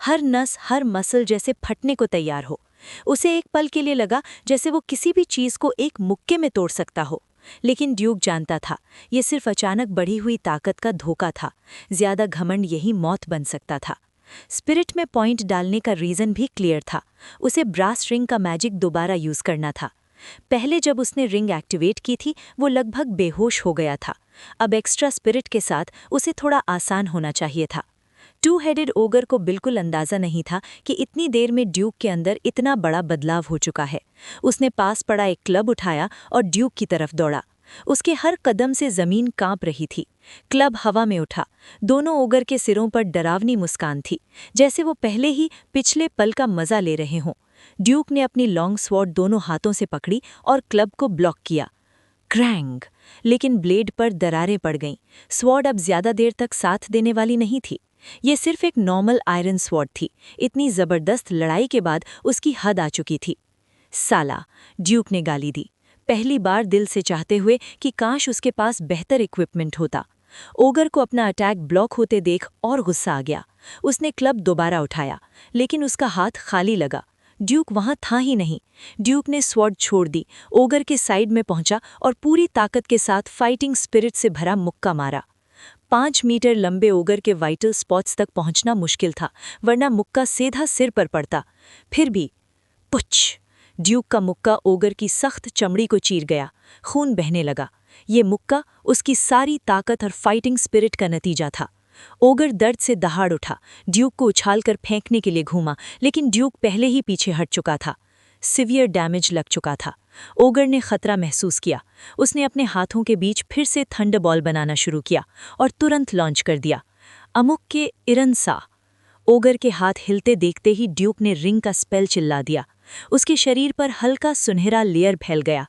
हर नस, हर मसल जैसे फटने को तैयार हो। उसे एक पल के लिए लगा जैसे वो किसी भी चीज को एक मुक्के में तोड़ सकता हो। लेकिन ड्यूक जानता था, ये सिर्फ अचानक बढ़ी हुई ताकत का धोखा था। ज्यादा घमंड यही मौत बन सकता था। स्पिरिट में पॉइंट डालने का रीजन भी क्लियर था। उसे ब्रास रिंग का मैजिक दोबारा यूज करना था। पहले जब उसने रिंग एक्टिवेट की थी, वो लगभग बेहोश हो गया था। अब एक्स्ट्रा स्पिरिट के साथ उसे थोड़ा आसान होना चाहिए था। 2 हेडेड ओगर को बिल्कुल अंदाजा नहीं था कि इतनी देर में ड्यूक के अंदर इतना बड़ा बदलाव हो चुका है। उसने पास पड़ा एक क्लब उठाया और ड्यूक की तरफ दौड़ा। उसके हर कदम से जमीन कांप रही थी। क्लब हवा में उठा। दोनों ओगर के सिरों पर डरावनी मुस्कान थी, जैसे वो पहले ही पिछले पल का मजा ले रहे हों। ड्यूक ने अपनी लॉन्ग स्वॉर्ड दोनों हाथों से पकड़ी और क्लब को ब्लॉक किया। क्रैंग! लेकिन ब्लेड पर दरारें पड़ गईं। स्वॉर्ड अब ज्यादा देर तक साथ देने वाली नहीं थी। ये सिर्फ एक नॉर्मल आयरन स्वॉर्ड थी। इतनी जबरदस्त लड़ाई के बाद उसकी हद आ चुकी थी। साला! ड्यूक ने गाली दी, पहली बार दिल से चाहते हुए कि काश उसके पास बेहतर इक्विपमेंट होता। ओगर को अपना अटैक ब्लॉक होते देख और गुस्सा आ गया। उसने क्लब दोबारा उठाया, लेकिन उसका हाथ खाली लगा। ड्यूक वहां था ही नहीं। ड्यूक ने स्वॉर्ड छोड़ दी, ओगर के साइड में पहुंचा और पूरी ताकत के साथ फाइटिंग स्पिरिट से भरा मुक्का मारा। 5 मीटर लंबे ओगर के वाइटल स्पॉट्स तक पहुंचना मुश्किल था, वरना मुक्का सीधा सिर पर पड़ता। फिर भी पुच! ड्यूक का मुक्का ओगर की सख्त चमड़ी को चीर गया। खून बहने लगा। ये मुक्का उसकी सारी ताकत और फाइटिंग स्पिरिट का नतीजा था। ओगर दर्द से दहाड़ उठा। ड्यूक को उछालकर फेंकने के लिए घूमा, लेकिन ड्यूक पहले ही पीछे हट चुका था। सिवियर डैमेज लग चुका था। ओगर ने खतरा महसूस किया। उसने अपने हाथों के बीच फिर से थंडरबॉल बनाना शुरू किया और तुरंत लॉन्च कर दिया। अमुक के इरनसा! ओगर के हाथ हिलते देखते ही ड्यूक ने रिंग का स्पेल चिल्ला दिया। उसके शरीर पर हल्का सुनहरा लेयर फैल गया।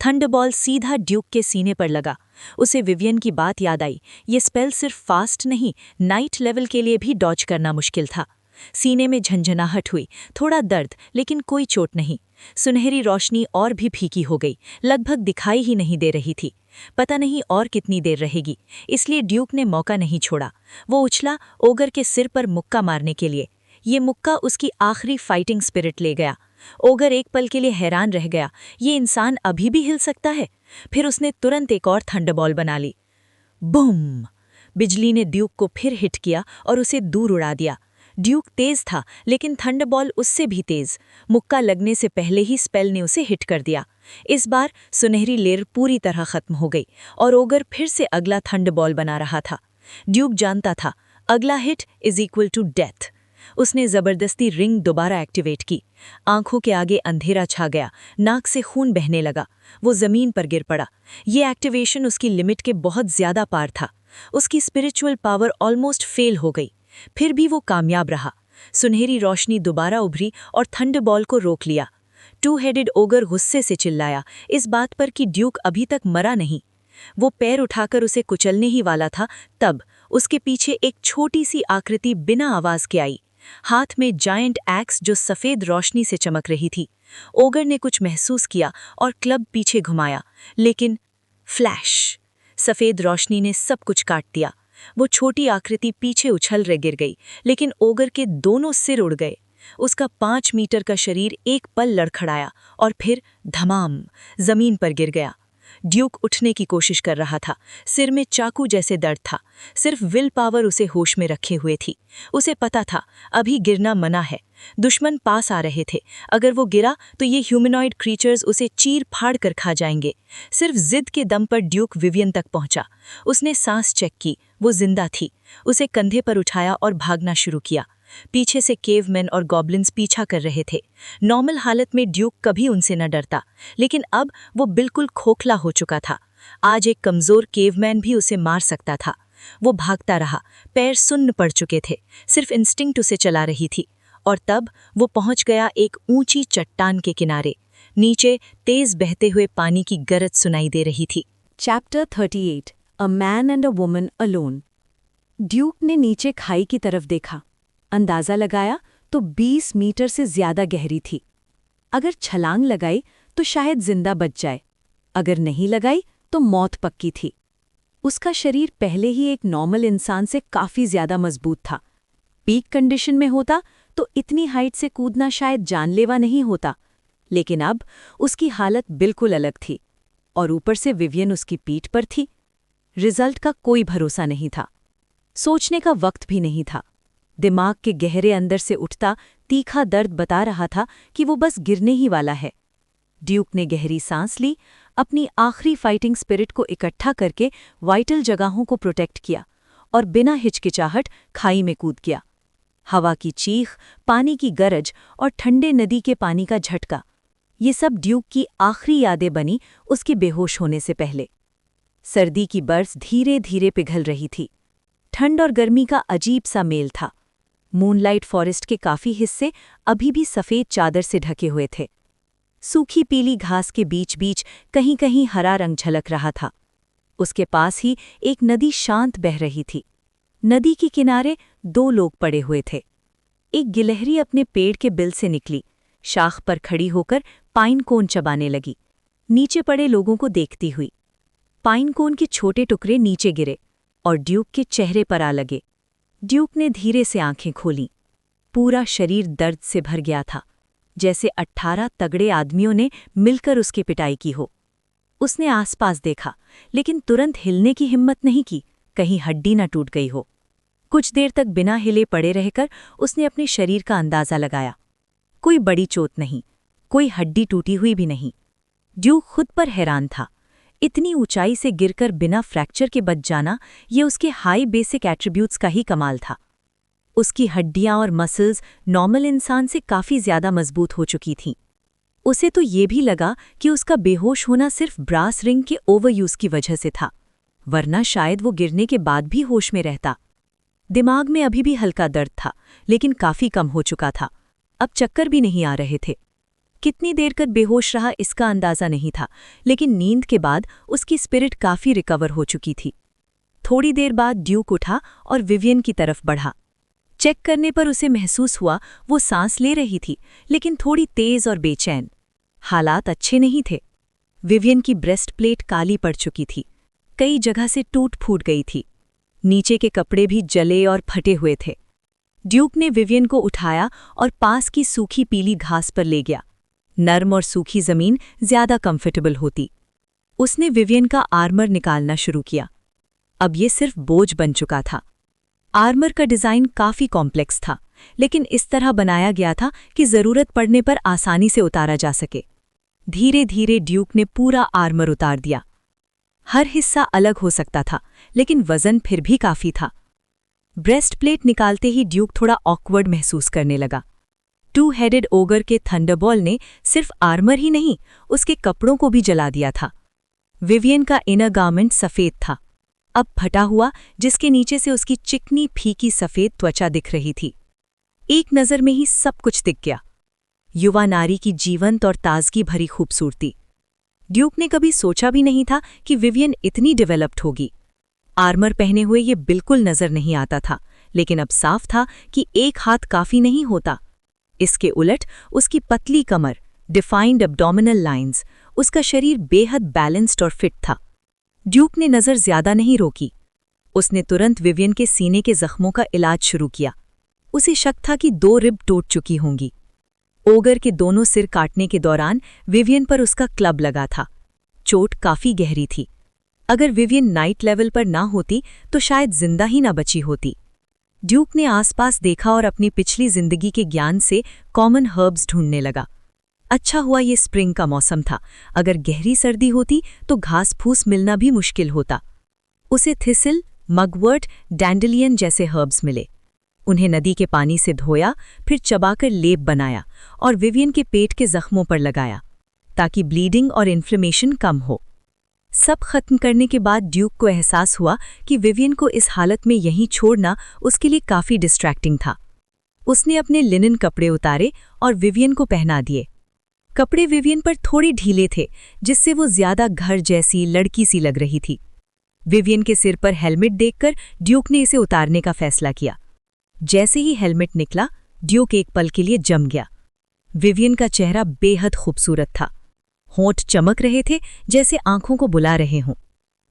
थंडरबॉल सीधा ड्यूक के सीने पर लगा। उसे विवियन की बात याद आई, ये स्पेल सिर्फ फास्ट नहीं, नाइट लेवल के लिए भी डॉज करना मुश्किल था। सीने में झंझनाहट हुई, थोड़ा दर्द, लेकिन कोई चोट नहीं। सुनहरी रोशनी और भी फीकी हो गई, लगभग दिखाई ही नहीं दे रही थी। पता नहीं और कितनी देर रहेगी, इसलिए ड्यूक ने मौका नहीं छोड़ा। वो उछला ओगर के सिर पर मुक्का मारने के लिए। ये मुक्का उसकी आखिरी फाइटिंग स्पिरिट ले गया। ओगर एक पल के लिए हैरान रह गया, ये इंसान अभी भी हिल सकता है। फिर उसने तुरंत एक और थंडरबॉल बना ली। बूम! बिजली ने ड्यूक को फिर हिट किया और उसे दूर उड़ा दिया। ड्यूक तेज था, लेकिन थंडरबॉल उससे भी तेज। मुक्का लगने से पहले ही स्पेल ने उसे हिट कर दिया। इस बार सुनहरी लेयर पूरी तरह खत्म हो गई और ओगर फिर से अगला थंडरबॉल बना रहा था। ड्यूक जानता था, अगला hit is equal to death. उसने जबरदस्ती रिंग दोबारा एक्टिवेट की। आंखों के आगे अंधेरा छा गया, नाक से खून बहने लगा। वो जमीन पर गिर पड़ा। ये एक्टिवेशन उसकी लिमिट के बहुत ज्यादा पार था। उसकी स्पिरिचुअल पावर ऑलमोस्ट फेल हो गई। फिर भी वो कामयाब रहा। सुनहरी रोशनी दोबारा उभरी और थंडरबॉल को रोक लिया। 2 हेडेड ओगर गुस्से से चिल्लाया, इस बात पर कि ड्यूक अभी तक मरा नहीं। वो पैर उठाकर उसे कुचलने ही वाला था, तब उसके पीछे एक छोटी सी आकृति बिना आवाज के आई, हाथ में जायंट एक्स जो सफेद रोशनी से चमक रही थी। ओगर ने कुछ महसूस किया और क्लब पीछे घुमाया, लेकिन फ्लैश! सफेद रोशनी ने सब कुछ काट दिया। वो छोटी आकृति पीछे उछल रह गिर गई, लेकिन ओगर के दोनों सिर उड़ गए। उसका 5 मीटर का शरीर एक पल लड़खड़ाया और फिर धमाम जमीन पर गिर गया। ड्यूक उठने की कोशिश कर रहा था। सिर में चाकू जैसे दर्द था। सिर्फ विल पावर उसे होश में रखे हुए थी। उसे पता था अभी गिरना मना है। दुश्मन पास आ रहे थे। अगर वो गिरा तो ये ह्यूमनॉइड क्रीचर्स उसे चीर फाड़ कर खा जाएंगे। सिर्फ जिद के दम पर ड्यूक विवियन तक पहुंचा। उसने सांस चेक की, वो जिंदा थी। उसे कंधे पर उठाया और भागना शुरू किया। पीछे से केवमैन और गॉब्लिन्स पीछा कर रहे थे। नॉर्मल हालत में ड्यूक कभी उनसे न डरता, लेकिन अब वो बिल्कुल खोखला हो चुका था। आज एक कमजोर केवमैन भी उसे मार सकता था। वो भागता रहा, पैर सुन्न पड़ चुके थे। सिर्फ इंस्टिंक्ट उसे चला रही थी। और तब वो पहुंच गया एक ऊंची चट्टान के किनारे। नीचे तेज बहते हुए पानी की गरज सुनाई दे रही थी। Chapter 38 a man and a woman alone. Duke ने नीचे खाई की तरफ देखा। अंदाजा लगाया तो 20 मीटर से ज्यादा गहरी थी। अगर छलांग लगाई तो शायद जिंदा बच जाए, अगर नहीं लगाई तो मौत पक्की थी। उसका शरीर पहले ही एक नॉर्मल इंसान से काफी ज्यादा मजबूत था। पीक कंडीशन में होता तो इतनी हाइट से कूदना शायद जानलेवा नहीं होता, लेकिन अब उसकी हालत बिल्कुल अलग थी। और ऊपर से विवियन उसकी पीठ पर थी। रिजल्ट का कोई भरोसा नहीं था। सोचने का वक्त भी नहीं था। दिमाग के गहरे अंदर से उठता तीखा दर्द बता रहा था कि वो बस गिरने ही वाला है। ड्यूक ने गहरी सांस ली, अपनी आखिरी फाइटिंग स्पिरिट को इकट्ठा करके वाइटल जगहों को प्रोटेक्ट किया और बिना हिचकिचाहट खाई में कूद गया। हवा की चीख, पानी की गरज और ठंडे नदी के पानी का झटका, ये सब ड्यूक की आखिरी यादें बनी उसके बेहोश होने से पहले। सर्दी की बर्फ धीरे धीरे पिघल रही थी। ठंड और गर्मी का अजीब सा मेल था। मूनलाइट फॉरेस्ट के काफी हिस्से अभी भी सफेद चादर से ढके हुए थे। सूखी पीली घास के बीच बीच कहीं कहीं हरा रंग झलक रहा था। उसके पास ही एक नदी शांत बह रही थी। नदी के किनारे 2 लोग पड़े हुए थे। एक गिलहरी अपने पेड़ के बिल से निकली, शाख पर खड़ी होकर पाइन कोन चबाने लगी, नीचे पड़े लोगों को देखती हुई। पाइन कोन के छोटे टुकड़े नीचे गिरे और ड्यूक के चेहरे पर आ लगे। ड्यूक ने धीरे से आंखें खोलीं। पूरा शरीर दर्द से भर गया था, जैसे 18 तगड़े आदमियों ने मिलकर उसकी पिटाई की हो। उसने आसपास देखा, लेकिन तुरंत हिलने की हिम्मत नहीं की, कहीं हड्डी न टूट गई हो। कुछ देर तक बिना हिले पड़े रहकर उसने अपने शरीर का अंदाजा लगाया। कोई बड़ी चोट नहीं, कोई हड्डी टूटी हुई भी नहीं। ड्यूक खुद पर हैरान था। इतनी ऊंचाई से गिरकर बिना फ्रैक्चर के बच जाना, ये उसके हाई बेसिक एट्रीब्यूट्स का ही कमाल था। उसकी हड्डियां और मसल्स नॉर्मल इंसान से काफी ज्यादा मजबूत हो चुकी थीं। उसे तो ये भी लगा कि उसका बेहोश होना सिर्फ ब्रास रिंग के ओवरयूज की वजह से था, वरना शायद वो गिरने के बाद भी होश में रहता। दिमाग में अभी भी हल्का दर्द था, लेकिन काफी कम हो चुका था। अब चक्कर भी नहीं आ रहे थे। कितनी देर तक बेहोश रहा इसका अंदाजा नहीं था, लेकिन नींद के बाद उसकी स्पिरिट काफी रिकवर हो चुकी थी। थोड़ी देर बाद ड्यूक उठा और विवियन की तरफ बढ़ा। चेक करने पर उसे महसूस हुआ वो सांस ले रही थी, लेकिन थोड़ी तेज और बेचैन। हालात अच्छे नहीं थे। विवियन की ब्रेस्ट प्लेट काली पड़ चुकी थी, कई जगह से टूट फूट गई थी। नीचे के कपड़े भी जले और फटे हुए थे। ड्यूक ने विवियन को उठाया और पास की सूखी पीली घास पर ले गया। नर्म और सूखी जमीन ज्यादा कंफर्टेबल होती। उसने विवियन का आर्मर निकालना शुरू किया। अब ये सिर्फ बोझ बन चुका था। आर्मर का डिजाइन काफी कॉम्प्लेक्स था, लेकिन इस तरह बनाया गया था कि जरूरत पड़ने पर आसानी से उतारा जा सके। धीरे धीरे ड्यूक ने पूरा आर्मर उतार दिया। हर हिस्सा अलग हो सकता था, लेकिन वजन फिर भी काफी था। ब्रेस्ट प्लेट निकालते ही ड्यूक थोड़ा ऑकवर्ड महसूस करने लगा। 2-हेडेड ओगर के थंडरबॉल ने सिर्फ आर्मर ही नहीं, उसके कपड़ों को भी जला दिया था। विवियन का इनर गारमेंट सफेद था, अब फटा हुआ, जिसके नीचे से उसकी चिकनी फीकी सफेद त्वचा दिख रही थी। एक नज़र में ही सब कुछ दिख गया। युवा नारी की जीवंत और ताजगी भरी खूबसूरती। ड्यूक ने कभी सोचा भी नहीं था कि विवियन इतनी डेवलप्ड होगी। आर्मर पहने हुए ये बिल्कुल नजर नहीं आता था, लेकिन अब साफ था कि एक हाथ काफी नहीं होता। इसके उलट उसकी पतली कमर, डिफाइंड एब्डोमिनल लाइंस, उसका शरीर बेहद बैलेंस्ड और फिट था। ड्यूक ने नजर ज्यादा नहीं रोकी। उसने तुरंत विवियन के सीने के जख्मों का इलाज शुरू किया। उसे शक था कि 2 रिब टूट चुकी होंगी। ओगर के दोनों सिर काटने के दौरान विवियन पर उसका क्लब लगा था। चोट काफी गहरी थी। अगर विवियन नाइट लेवल पर ना होती तो शायद जिंदा ही ना बची होती। ड्यूक ने आसपास देखा और अपनी पिछली जिंदगी के ज्ञान से कॉमन हर्ब्स ढूंढने लगा। अच्छा हुआ ये स्प्रिंग का मौसम था, अगर गहरी सर्दी होती तो घास फूस मिलना भी मुश्किल होता। उसे थिसिल, मगवर्ट, डैंडेलियन जैसे हर्ब्स मिले। उन्हें नदी के पानी से धोया, फिर चबाकर लेप बनाया और विवियन के पेट के जख्मों पर लगाया ताकि ब्लीडिंग और इन्फ्लेमेशन कम हो। सब खत्म करने के बाद ड्यूक को एहसास हुआ कि विवियन को इस हालत में यहीं छोड़ना उसके लिए काफी डिस्ट्रैक्टिंग था। उसने अपने लिनन कपड़े उतारे और विवियन को पहना दिए। कपड़े विवियन पर थोड़े ढीले थे, जिससे वो ज्यादा घर जैसी लड़की सी लग रही थी। विवियन के सिर पर हेलमेट देखकर ड्यूक ने इसे उतारने का फैसला किया। जैसे ही हेलमेट निकला, ड्यूक एक पल के लिए जम गया। विवियन का चेहरा बेहद खूबसूरत था। होंठ चमक रहे थे जैसे आंखों को बुला रहे हों।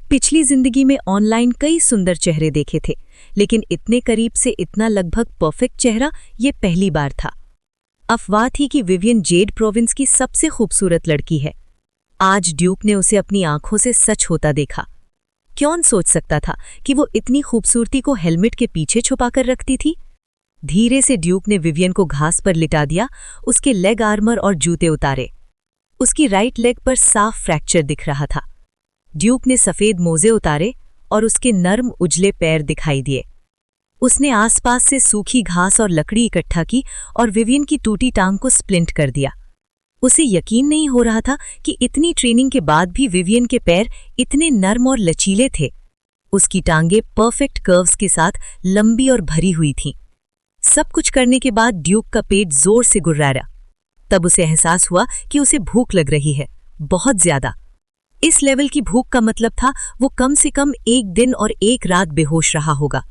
पिछली जिंदगी में ऑनलाइन कई सुंदर चेहरे देखे थे, लेकिन इतने करीब से इतना लगभग परफेक्ट चेहरा ये पहली बार था। अफवाह थी कि विवियन जेड प्रोविंस की सबसे खूबसूरत लड़की है। आज ड्यूक ने उसे अपनी आंखों से सच होता देखा। कौन सोच सकता था कि वो इतनी खूबसूरती को हेलमेट के पीछे छुपाकर रखती थी। धीरे से ड्यूक ने विवियन को घास पर लिटा दिया, उसके लेग आर्मर और जूते उतारे। उसकी राइट लेग पर साफ फ्रैक्चर दिख रहा था। ड्यूक ने सफेद मोजे उतारे और उसके नर्म उजले पैर दिखाई दिए। उसने आसपास से सूखी घास और लकड़ी इकट्ठा की और विवियन की टूटी टांग को स्प्लिंट कर दिया। उसे यकीन नहीं हो रहा था कि इतनी ट्रेनिंग के बाद भी विवियन के पैर इतने नर्म और लचीले थे। उसकी टांगें परफेक्ट कर्व्स के साथ लंबी और भरी हुई थीं। सब कुछ करने के बाद ड्यूक का पेट जोर से गुर्राया। तब उसे एहसास हुआ कि उसे भूख लग रही है, बहुत ज्यादा। इस लेवल की भूख का मतलब था वो कम से कम 1 दिन और 1 रात बेहोश रहा होगा।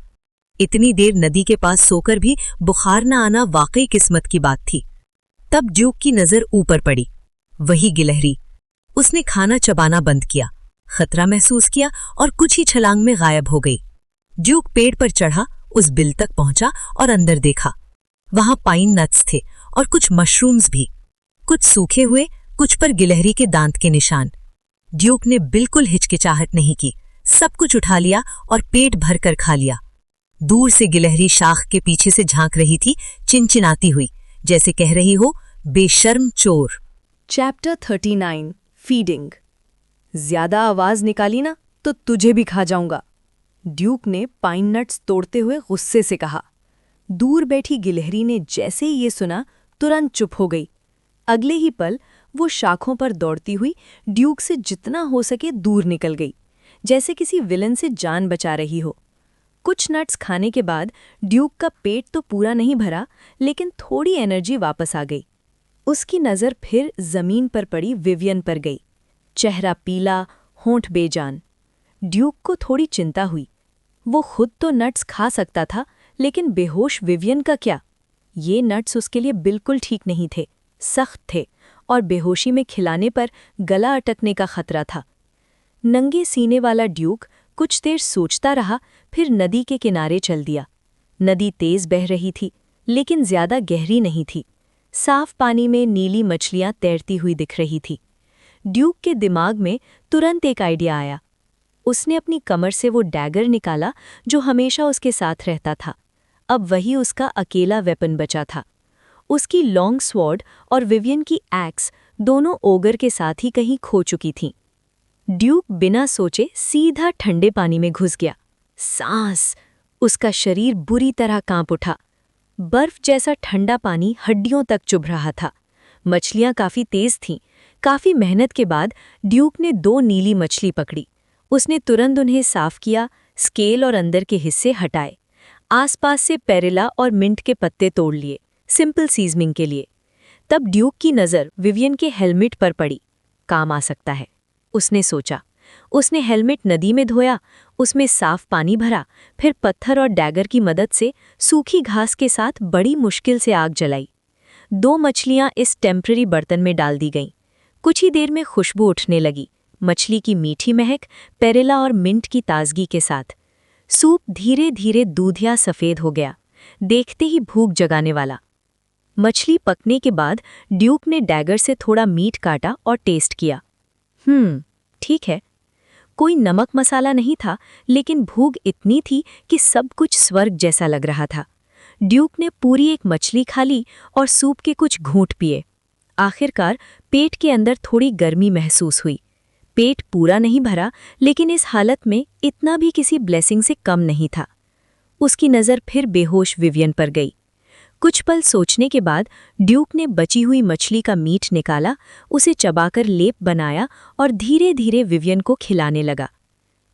इतनी देर नदी के पास सोकर भी बुखार न आना वाकई किस्मत की बात थी। तब ड्यूक की नजर ऊपर पड़ी, वही गिलहरी। उसने खाना चबाना बंद किया, खतरा महसूस किया और कुछ ही छलांग में गायब हो गई। ड्यूक पेड़ पर चढ़ा, उस बिल तक पहुंचा और अंदर देखा। वहां पाइन नट्स थे और कुछ मशरूम्स भी, कुछ सूखे हुए, कुछ पर गिलहरी के दांत के निशान। ड्यूक ने बिल्कुल हिचकिचाहट नहीं की, सब कुछ उठा लिया और पेट भरकर खा लिया। दूर से गिलहरी शाख के पीछे से झांक रही थी, चिनचिनाती हुई, जैसे कह रही हो, बेशर्म चोर। Chapter 39 feeding. ज्यादा आवाज निकाली ना तो तुझे भी खा जाऊंगा, ड्यूक ने पाइन नट्स तोड़ते हुए गुस्से से कहा। दूर बैठी गिलहरी ने जैसे ही ये सुना तुरंत चुप हो गई। अगले ही पल वो शाखों पर दौड़ती हुई ड्यूक से जितना हो सके दूर निकल गई, जैसे किसी विलन से जान बचा रही हो। कुछ नट्स खाने के बाद ड्यूक का पेट तो पूरा नहीं भरा, लेकिन थोड़ी एनर्जी वापस आ गई। उसकी नज़र फिर जमीन पर पड़ी विवियन पर गई। चेहरा पीला, होंठ बेजान। ड्यूक को थोड़ी चिंता हुई। वो खुद तो नट्स खा सकता था, लेकिन बेहोश विवियन का क्या? ये नट्स उसके लिए बिल्कुल ठीक नहीं थे, सख्त थे और बेहोशी में खिलाने पर गला अटकने का खतरा था। नंगे सीने वाला ड्यूक कुछ देर सोचता रहा, फिर नदी के किनारे चल दिया। नदी तेज बह रही थी, लेकिन ज्यादा गहरी नहीं थी। साफ पानी में नीली मछलियां तैरती हुई दिख रही थी। ड्यूक के दिमाग में तुरंत एक आइडिया आया। उसने अपनी कमर से वो डैगर निकाला जो हमेशा उसके साथ रहता था। अब वही उसका अकेला वेपन बचा था। उसकी लॉन्ग स्वॉर्ड और विवियन की एक्स दोनों ओगर के साथ ही कहीं खो चुकी थीं। ड्यूक बिना सोचे सीधा ठंडे पानी में घुस गया। सांस, उसका शरीर बुरी तरह कांप उठा। बर्फ जैसा ठंडा पानी हड्डियों तक चुभ रहा था। मछलियां काफी तेज थीं। काफी मेहनत के बाद ड्यूक ने 2 नीली मछली पकड़ी। उसने तुरंत उन्हें साफ किया, स्केल और अंदर के हिस्से हटाए। आसपास से पेरिला और मिंट के पत्ते तोड़ लिए, सिंपल सीजनिंग के लिए। तब ड्यूक की नज़र विवियन के हेलमेट पर पड़ी। काम आ सकता है, उसने सोचा। उसने हेलमेट नदी में धोया, उसमें साफ पानी भरा, फिर पत्थर और डैगर की मदद से सूखी घास के साथ बड़ी मुश्किल से आग जलाई। 2 मछलियां इस टेम्पररी बर्तन में डाल दी गईं। कुछ ही देर में खुशबू उठने लगी, मछली की मीठी महक, पेरिला और मिंट की ताजगी के साथ। सूप धीरे धीरे दूधिया सफ़ेद हो गया, देखते ही भूख जगाने वाला। मछली पकने के बाद ड्यूक ने डैगर से थोड़ा मीट काटा और टेस्ट किया। ठीक है। कोई नमक मसाला नहीं था, लेकिन भूख इतनी थी कि सब कुछ स्वर्ग जैसा लग रहा था। ड्यूक ने पूरी एक मछली खा ली और सूप के कुछ घूंट पिए। आखिरकार पेट के अंदर थोड़ी गर्मी महसूस हुई। पेट पूरा नहीं भरा, लेकिन इस हालत में इतना भी किसी ब्लेसिंग से कम नहीं था। उसकी नज़र फिर बेहोश विवियन पर गई। कुछ पल सोचने के बाद ड्यूक ने बची हुई मछली का मीट निकाला, उसे चबाकर लेप बनाया और धीरे धीरे विवियन को खिलाने लगा।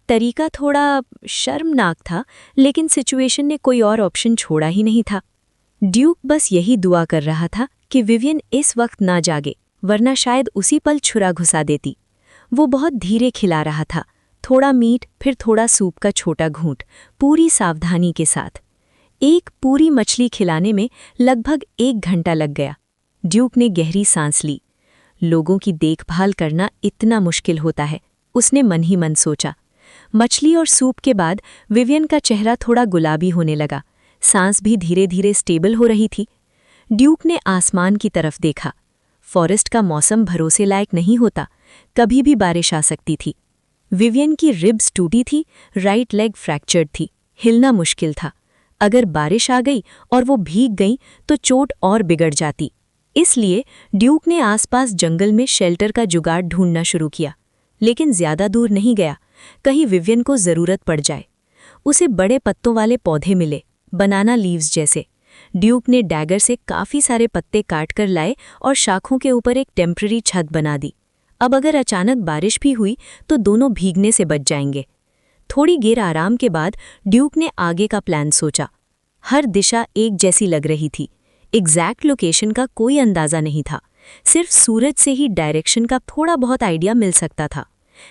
तरीका थोड़ा शर्मनाक था, लेकिन सिचुएशन ने कोई और ऑप्शन छोड़ा ही नहीं था। ड्यूक बस यही दुआ कर रहा था कि विवियन इस वक्त ना जागे, वरना शायद उसी पल छुरा घुसा देती। वो बहुत धीरे खिला रहा था, थोड़ा मीट फिर थोड़ा सूप का छोटा घूंट, पूरी सावधानी के साथ। एक पूरी मछली खिलाने में लगभग 1 घंटा लग गया। ड्यूक ने गहरी सांस ली। लोगों की देखभाल करना इतना मुश्किल होता है, उसने मन ही मन सोचा। मछली और सूप के बाद विवियन का चेहरा थोड़ा गुलाबी होने लगा, सांस भी धीरे धीरे स्टेबल हो रही थी। ड्यूक ने आसमान की तरफ देखा। फॉरेस्ट का मौसम भरोसे लायक नहीं होता, कभी भी बारिश आ सकती थी। विवियन की रिब्स टूटी थी, राइट लेग फ्रैक्चर्ड थी, हिलना मुश्किल था। अगर बारिश आ गई और वो भीग गई तो चोट और बिगड़ जाती। इसलिए ड्यूक ने आसपास जंगल में शेल्टर का जुगाड़ ढूंढना शुरू किया, लेकिन ज्यादा दूर नहीं गया, कहीं विवियन को जरूरत पड़ जाए। उसे बड़े पत्तों वाले पौधे मिले, बनाना लीव्स जैसे। ड्यूक ने डैगर से काफी सारे पत्ते काट कर लाए और शाखों के ऊपर एक टेम्पररी छत बना दी। अब अगर अचानक बारिश भी हुई तो दोनों भीगने से बच जाएंगे। थोड़ी देर आराम के बाद ड्यूक ने आगे का प्लान सोचा। हर दिशा एक जैसी लग रही थी, एग्जैक्ट लोकेशन का कोई अंदाजा नहीं था, सिर्फ सूरज से ही डायरेक्शन का थोड़ा बहुत आइडिया मिल सकता था।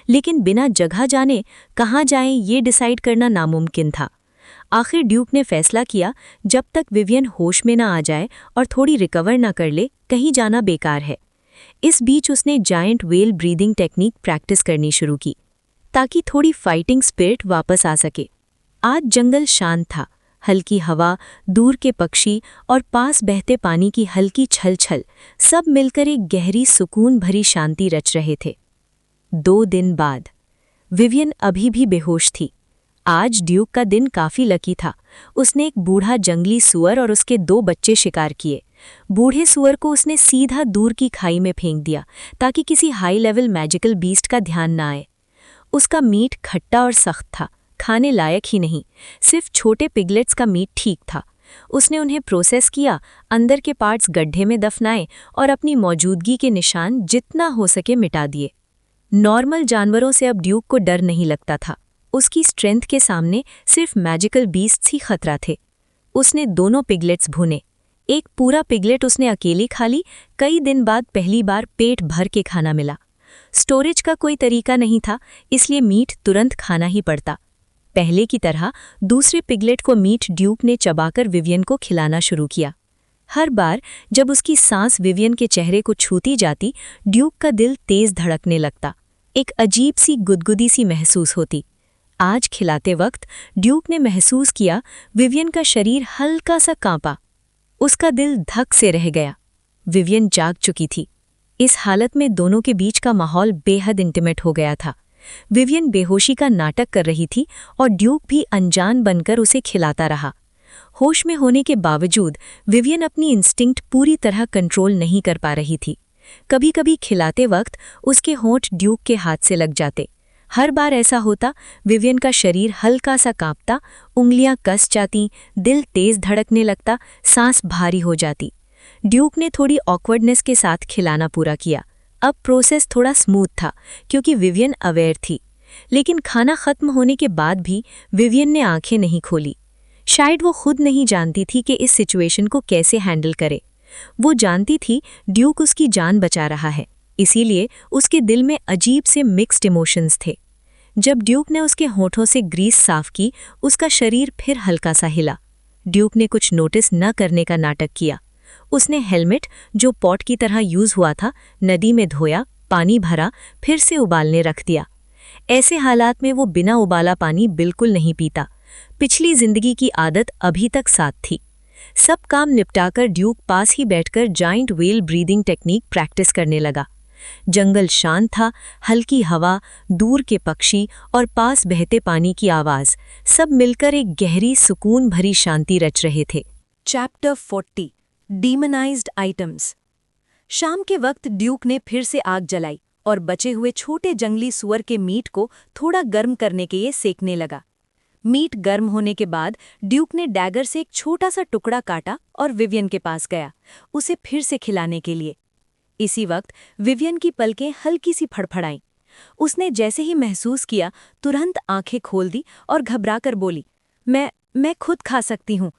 लेकिन बिना जगह जाने कहाँ जाएं ये डिसाइड करना नामुमकिन था। आखिर ड्यूक ने फैसला किया, जब तक विवियन होश में ना आ जाए और थोड़ी रिकवर ना कर ले, कहीं जाना बेकार है। इस बीच उसने giant whale breathing technique practice करनी शुरू की, ताकि थोड़ी फाइटिंग स्पिरिट वापस आ सके। आज जंगल शांत था, हल्की हवा, दूर के पक्षी और पास बहते पानी की हल्की छलछल सब मिलकर एक गहरी सुकून भरी शांति रच रहे थे। 2 दिन बाद विवियन अभी भी बेहोश थी। आज ड्यूक का दिन काफी लकी था। उसने एक बूढ़ा जंगली सुअर और उसके 2 बच्चे शिकार किए। बूढ़े सुअर को उसने सीधा दूर की खाई में फेंक दिया, ताकि किसी हाई लेवल मैजिकल बीस्ट का ध्यान ना आए। उसका मीट खट्टा और सख्त था, खाने लायक ही नहीं, सिर्फ छोटे पिगलेट्स का मीट ठीक था। उसने उन्हें प्रोसेस किया, अंदर के पार्ट्स गड्ढे में दफनाए और अपनी मौजूदगी के निशान जितना हो सके मिटा दिए। नॉर्मल जानवरों से अब ड्यूक को डर नहीं लगता था। उसकी स्ट्रेंथ के सामने सिर्फ मैजिकल बीस्ट्स ही खतरा थे। उसने दोनों पिगलेट्स भुने। एक पूरा पिगलेट उसने अकेली खा ली। कई दिन बाद पहली बार पेट भर के खाना मिला। स्टोरेज का कोई तरीका नहीं था, इसलिए मीट तुरंत खाना ही पड़ता। पहले की तरह दूसरे पिगलेट को मीट ड्यूक ने चबाकर विवियन को खिलाना शुरू किया। हर बार जब उसकी सांस विवियन के चेहरे को छूती जाती, ड्यूक का दिल तेज धड़कने लगता, एक अजीब सी गुदगुदी सी महसूस होती। आज खिलाते वक्त ड्यूक ने महसूस किया विवियन का शरीर हल्का सा कांपा। उसका दिल धक से रह गया। विवियन जाग चुकी थी। इस हालत में दोनों के बीच का माहौल बेहद इंटीमेट हो गया था। विवियन बेहोशी का नाटक कर रही थी और ड्यूक भी अनजान बनकर उसे खिलाता रहा। होश में होने के बावजूद विवियन अपनी इंस्टिंक्ट पूरी तरह कंट्रोल नहीं कर पा रही थी। कभी कभी खिलाते वक्त उसके होंठ ड्यूक के हाथ से लग जाते। हर बार ऐसा होता, विवियन का शरीर हल्का सा कांपता, उंगलियां कस जाती, दिल तेज धड़कने लगता, सांस भारी हो जाती। ड्यूक ने थोड़ी ऑकवर्डनेस के साथ खिलाना पूरा किया। अब प्रोसेस थोड़ा स्मूथ था, क्योंकि विवियन अवेयर थी। लेकिन खाना खत्म होने के बाद भी विवियन ने आंखें नहीं खोली। शायद वो खुद नहीं जानती थी कि इस सिचुएशन को कैसे हैंडल करे। वो जानती थी ड्यूक उसकी जान बचा रहा है, इसीलिए उसके दिल में अजीब से मिक्स्ड इमोशंस थे। जब ड्यूक ने उसके होठों से ग्रीस साफ की, उसका शरीर फिर हल्का सा हिला। ड्यूक ने कुछ नोटिस न करने का नाटक किया। उसने हेलमेट, जो पॉट की तरह यूज हुआ था, नदी में धोया, पानी भरा, फिर से उबालने रख दिया। ऐसे हालात में वो बिना उबाला पानी बिल्कुल नहीं पीता। पिछली जिंदगी की आदत अभी तक साथ थी। सब काम निपटाकर ड्यूक पास ही बैठकर giant whale breathing technique practice करने लगा। जंगल शांत था, हल्की हवा, दूर के पक्षी और पास बहते पानी की आवाज, सब मिलकर एक गहरी सुकून भरी शांति रच रहे थे। Chapter 40 demonised items. शाम के वक्त ड्यूक ने फिर से आग जलाई और बचे हुए छोटे जंगली सुअर के मीट को थोड़ा गर्म करने के लिए सेकने लगा। मीट गर्म होने के बाद ड्यूक ने डैगर से एक छोटा सा टुकड़ा काटा और विवियन के पास गया, उसे फिर से खिलाने के लिए। इसी वक्त विवियन की पलकें हल्की सी फड़फड़ाईं। उसने जैसे ही महसूस किया, तुरंत आंखें खोल दी और घबराकर बोली, मैं खुद खा सकती हूँ।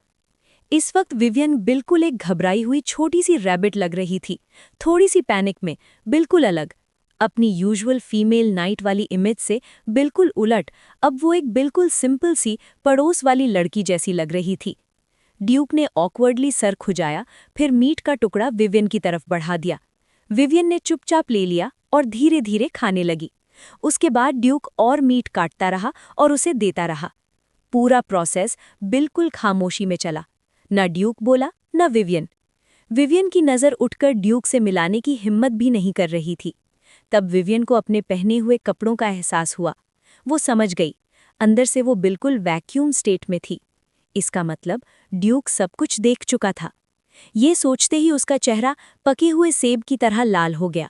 इस वक्त विवियन बिल्कुल एक घबराई हुई छोटी सी रैबिट लग रही थी, थोड़ी सी पैनिक में, बिल्कुल अलग। अपनी यूजुअल फीमेल नाइट वाली इमेज से बिल्कुल उलट अब वो एक बिल्कुल सिंपल सी पड़ोस वाली लड़की जैसी लग रही थी। ड्यूक ने ऑकवर्डली सर खुजाया, फिर मीट का टुकड़ा विवियन की तरफ बढ़ा दिया। विवियन ने चुपचाप ले लिया और धीरे धीरे खाने लगी। उसके बाद ड्यूक और मीट काटता रहा और उसे देता रहा। पूरा प्रोसेस बिल्कुल खामोशी में चला। न ड्यूक बोला, न विवियन। विवियन की नज़र उठकर ड्यूक से मिलाने की हिम्मत भी नहीं कर रही थी। तब विवियन को अपने पहने हुए कपड़ों का एहसास हुआ। वो समझ गई, अंदर से वो बिल्कुल वैक्यूम स्टेट में थी। इसका मतलब ड्यूक सब कुछ देख चुका था। ये सोचते ही उसका चेहरा पके हुए सेब की तरह लाल हो गया।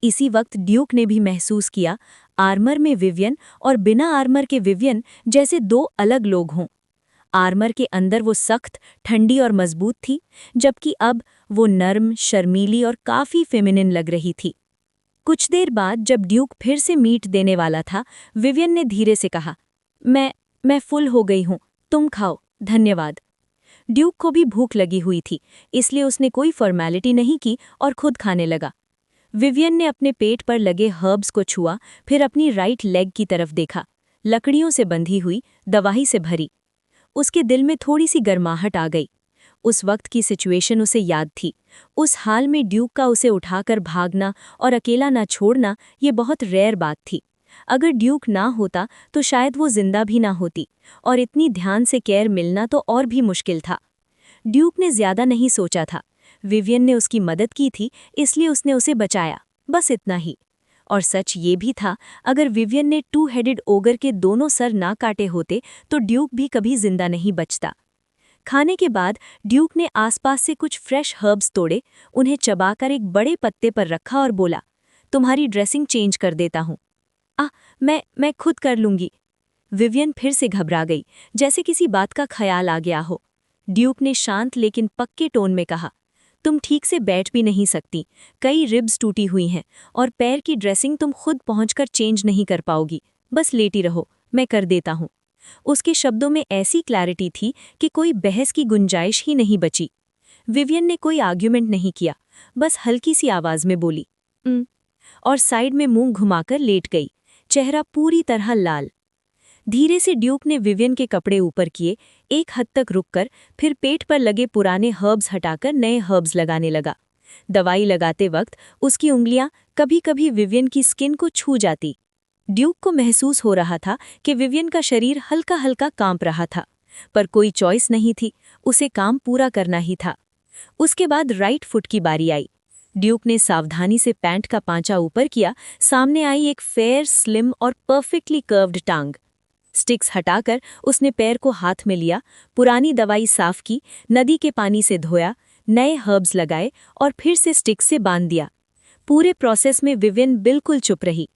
इसी वक्त ड्यूक ने भी महसूस किया, आर्मर में विवियन और बिना आर्मर के विवियन जैसे दो अलग लोग हों। आर्मर के अंदर वो सख्त, ठंडी और मजबूत थी, जबकि अब वो नर्म, शर्मीली और काफ़ी फेमिनिन लग रही थी। कुछ देर बाद जब ड्यूक फिर से मीट देने वाला था, विवियन ने धीरे से कहा, मैं फुल हो गई हूँ, तुम खाओ, धन्यवाद। ड्यूक को भी भूख लगी हुई थी, इसलिए उसने कोई फॉर्मेलिटी नहीं की और खुद खाने लगा। विवियन ने अपने पेट पर लगे हर्ब्स को छुआ, फिर अपनी राइट लेग की तरफ देखा, लकड़ियों से बंधी हुई, दवाई से भरी। उसके दिल में थोड़ी सी गर्माहट आ गई। उस वक्त की सिचुएशन उसे याद थी। उस हाल में ड्यूक का उसे उठाकर भागना और अकेला ना छोड़ना, ये बहुत रेयर बात थी। अगर ड्यूक ना होता तो शायद वो जिंदा भी ना होती, और इतनी ध्यान से केयर मिलना तो और भी मुश्किल था। ड्यूक ने ज्यादा नहीं सोचा था। विवियन ने उसकी मदद की थी, इसलिए उसने उसे बचाया, बस इतना ही। और सच ये भी था, अगर विवियन ने 2 हेडेड ओगर के दोनों सर ना काटे होते तो ड्यूक भी कभी जिंदा नहीं बचता। खाने के बाद ड्यूक ने आसपास से कुछ फ्रेश हर्ब्स तोड़े, उन्हें चबाकर एक बड़े पत्ते पर रखा और बोला, तुम्हारी ड्रेसिंग चेंज कर देता हूँ। मैं खुद कर लूंगी। विवियन फिर से घबरा गई, जैसे किसी बात का ख्याल आ गया हो। ड्यूक ने शांत लेकिन पक्के टोन में कहा, तुम ठीक से बैठ भी नहीं सकती, कई रिब्स टूटी हुई हैं, और पैर की ड्रेसिंग तुम खुद पहुंचकर चेंज नहीं कर पाओगी, बस लेटी रहो, मैं कर देता हूँ। उसके शब्दों में ऐसी क्लैरिटी थी कि कोई बहस की गुंजाइश ही नहीं बची। विवियन ने कोई आर्ग्यूमेंट नहीं किया, बस हल्की सी आवाज में बोली और साइड में मुंह घुमाकर लेट गई, चेहरा पूरी तरह लाल। धीरे से ड्यूक ने विवियन के कपड़े ऊपर किए, एक हद तक रुककर, फिर पेट पर लगे पुराने हर्ब्स हटाकर नए हर्ब्स लगाने लगा। दवाई लगाते वक्त उसकी उंगलियां कभी कभी विवियन की स्किन को छू जाती। ड्यूक को महसूस हो रहा था कि विवियन का शरीर हल्का हल्का कांप रहा था, पर कोई चॉइस नहीं थी, उसे काम पूरा करना ही था। उसके बाद राइट फुट की बारी आई। ड्यूक ने सावधानी से पैंट का पांचा ऊपर किया, सामने आई एक फेयर, स्लिम और परफेक्टली कर्व्ड टांग। स्टिक्स हटाकर उसने पैर को हाथ में लिया, पुरानी दवाई साफ की, नदी के पानी से धोया, नए हर्ब्स लगाए और फिर से स्टिक्स से बांध दिया। पूरे प्रोसेस में विवियन बिल्कुल चुप रही।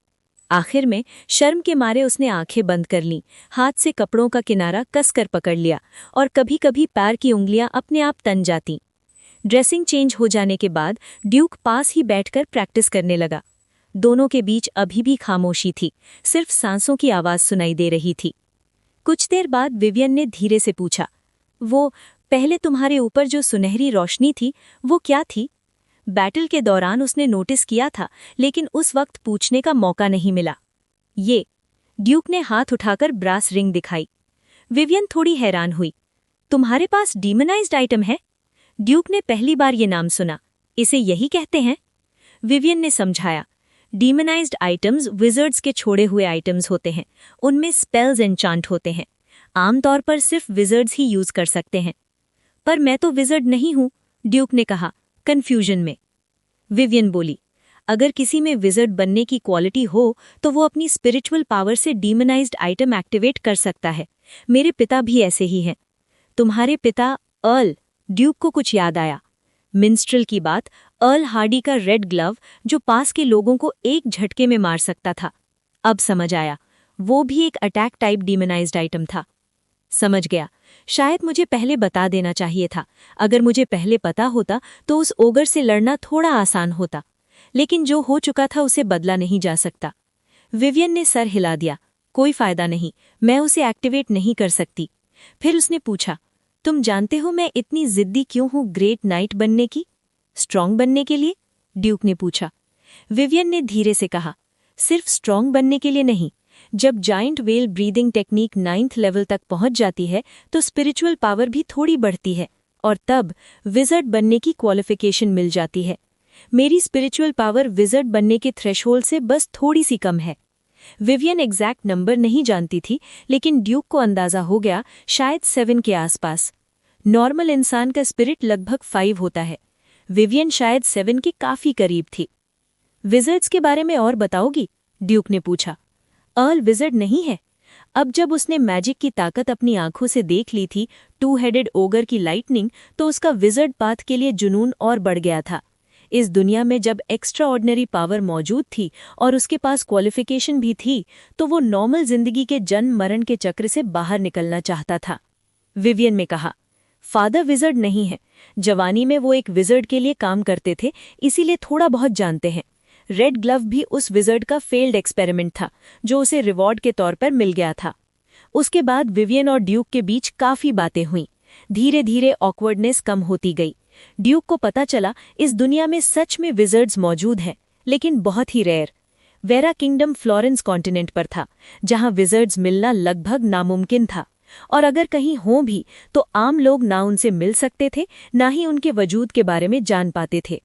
आखिर में शर्म के मारे उसने आंखें बंद कर लीं, हाथ से कपड़ों का किनारा कसकर पकड़ लिया और कभी कभी पैर की उंगलियां अपने आप तन जातीं। ड्रेसिंग चेंज हो जाने के बाद ड्यूक पास ही बैठकर प्रैक्टिस करने लगा। दोनों के बीच अभी भी खामोशी थी, सिर्फ सांसों की आवाज सुनाई दे रही थी। कुछ देर बाद विवियन ने धीरे से पूछा, वो पहले तुम्हारे ऊपर जो सुनहरी रोशनी थी, वो क्या थी? बैटल के दौरान उसने नोटिस किया था, लेकिन उस वक्त पूछने का मौका नहीं मिला। ये ड्यूक ने हाथ उठाकर ब्रास रिंग दिखाई। विवियन थोड़ी हैरान हुई। तुम्हारे पास डीमनाइज्ड आइटम है? ड्यूक ने पहली बार ये नाम सुना। इसे यही कहते हैं? विवियन ने समझाया, डीमनाइज्ड आइटम्स विजर्ड्स के छोड़े हुए आइटम्स होते हैं, उनमें स्पेल्स एन्चांट होते हैं। आमतौर पर सिर्फ विजर्ड्स ही यूज कर सकते हैं। पर मैं तो विजर्ड नहीं हूं, ड्यूक ने कहा, कंफ्यूजन में। विवियन बोली, अगर किसी में विज़र्ड बनने की क्वालिटी हो तो वो अपनी स्पिरिचुअल पावर से डीमनाइज्ड आइटम एक्टिवेट कर सकता है। मेरे पिता भी ऐसे ही हैं। तुम्हारे पिता अर्ल, ड्यूक को कुछ याद आया। मिन्स्ट्रल की बात, अर्ल हार्डी का रेड ग्लव जो पास के लोगों को एक झटके में मार सकता था। अब समझ आया, वो भी एक अटैक टाइप डीमनाइज्ड आइटम था। समझ गया, शायद मुझे पहले बता देना चाहिए था। अगर मुझे पहले पता होता तो उस ओगर से लड़ना थोड़ा आसान होता, लेकिन जो हो चुका था उसे बदला नहीं जा सकता। विवियन ने सर हिला दिया। कोई फायदा नहीं, मैं उसे एक्टिवेट नहीं कर सकती। फिर उसने पूछा, तुम जानते हो मैं इतनी जिद्दी क्यों हूं ग्रेट नाइट बनने की? स्ट्रांग बनने के लिए? ड्यूक ने पूछा। विवियन ने धीरे से कहा, सिर्फ स्ट्रांग बनने के लिए नहीं। जब giant well breathing technique 9th level तक पहुंच जाती है तो स्पिरिचुअल पावर भी थोड़ी बढ़ती है और तब विज़र्ड बनने की क्वालिफिकेशन मिल जाती है। मेरी स्पिरिचुअल पावर विज़र्ड बनने के थ्रेशोल्ड से बस थोड़ी सी कम है। विवियन एग्जैक्ट नंबर नहीं जानती थी, लेकिन ड्यूक को अंदाजा हो गया, शायद 7 के आसपास। नॉर्मल इंसान का स्पिरिट लगभग 5 होता है। विवियन शायद 7 के काफी करीब थी। विज़र्ड्स के बारे में और बताओगी? ड्यूक ने पूछा। अर्ल विज़र्ड नहीं है। अब जब उसने मैजिक की ताकत अपनी आंखों से देख ली थी, 2 हेडेड ओगर की लाइटनिंग, तो उसका विज़र्ड पाथ के लिए जुनून और बढ़ गया था। इस दुनिया में जब एक्स्ट्रा ऑर्डिनरी पावर मौजूद थी और उसके पास क्वालिफिकेशन भी थी, तो वो नॉर्मल जिंदगी के जन्म मरण के चक्र से बाहर निकलना चाहता था। विवियन में कहा, फादर विज़र्ड नहीं है। जवानी में वो एक विज़र्ड के लिए काम करते थे, इसीलिए थोड़ा बहुत जानते हैं। रेड ग्लव भी उस विज़र्ड का फेल्ड एक्सपेरिमेंट था, जो उसे रिवॉर्ड के तौर पर मिल गया था। उसके बाद विवियन और ड्यूक के बीच काफी बातें हुईं। धीरे धीरे ऑकवर्डनेस कम होती गई। ड्यूक को पता चला इस दुनिया में सच में विज़र्ड्स मौजूद हैं, लेकिन बहुत ही rare. Vera kingdom Florence continent पर था, जहां विज़र्ड्स मिलना लगभग नामुमकिन था, और अगर कहीं हों भी तो आम लोग ना उनसे मिल सकते थे, ना ही उनके वजूद के बारे में जान पाते थे।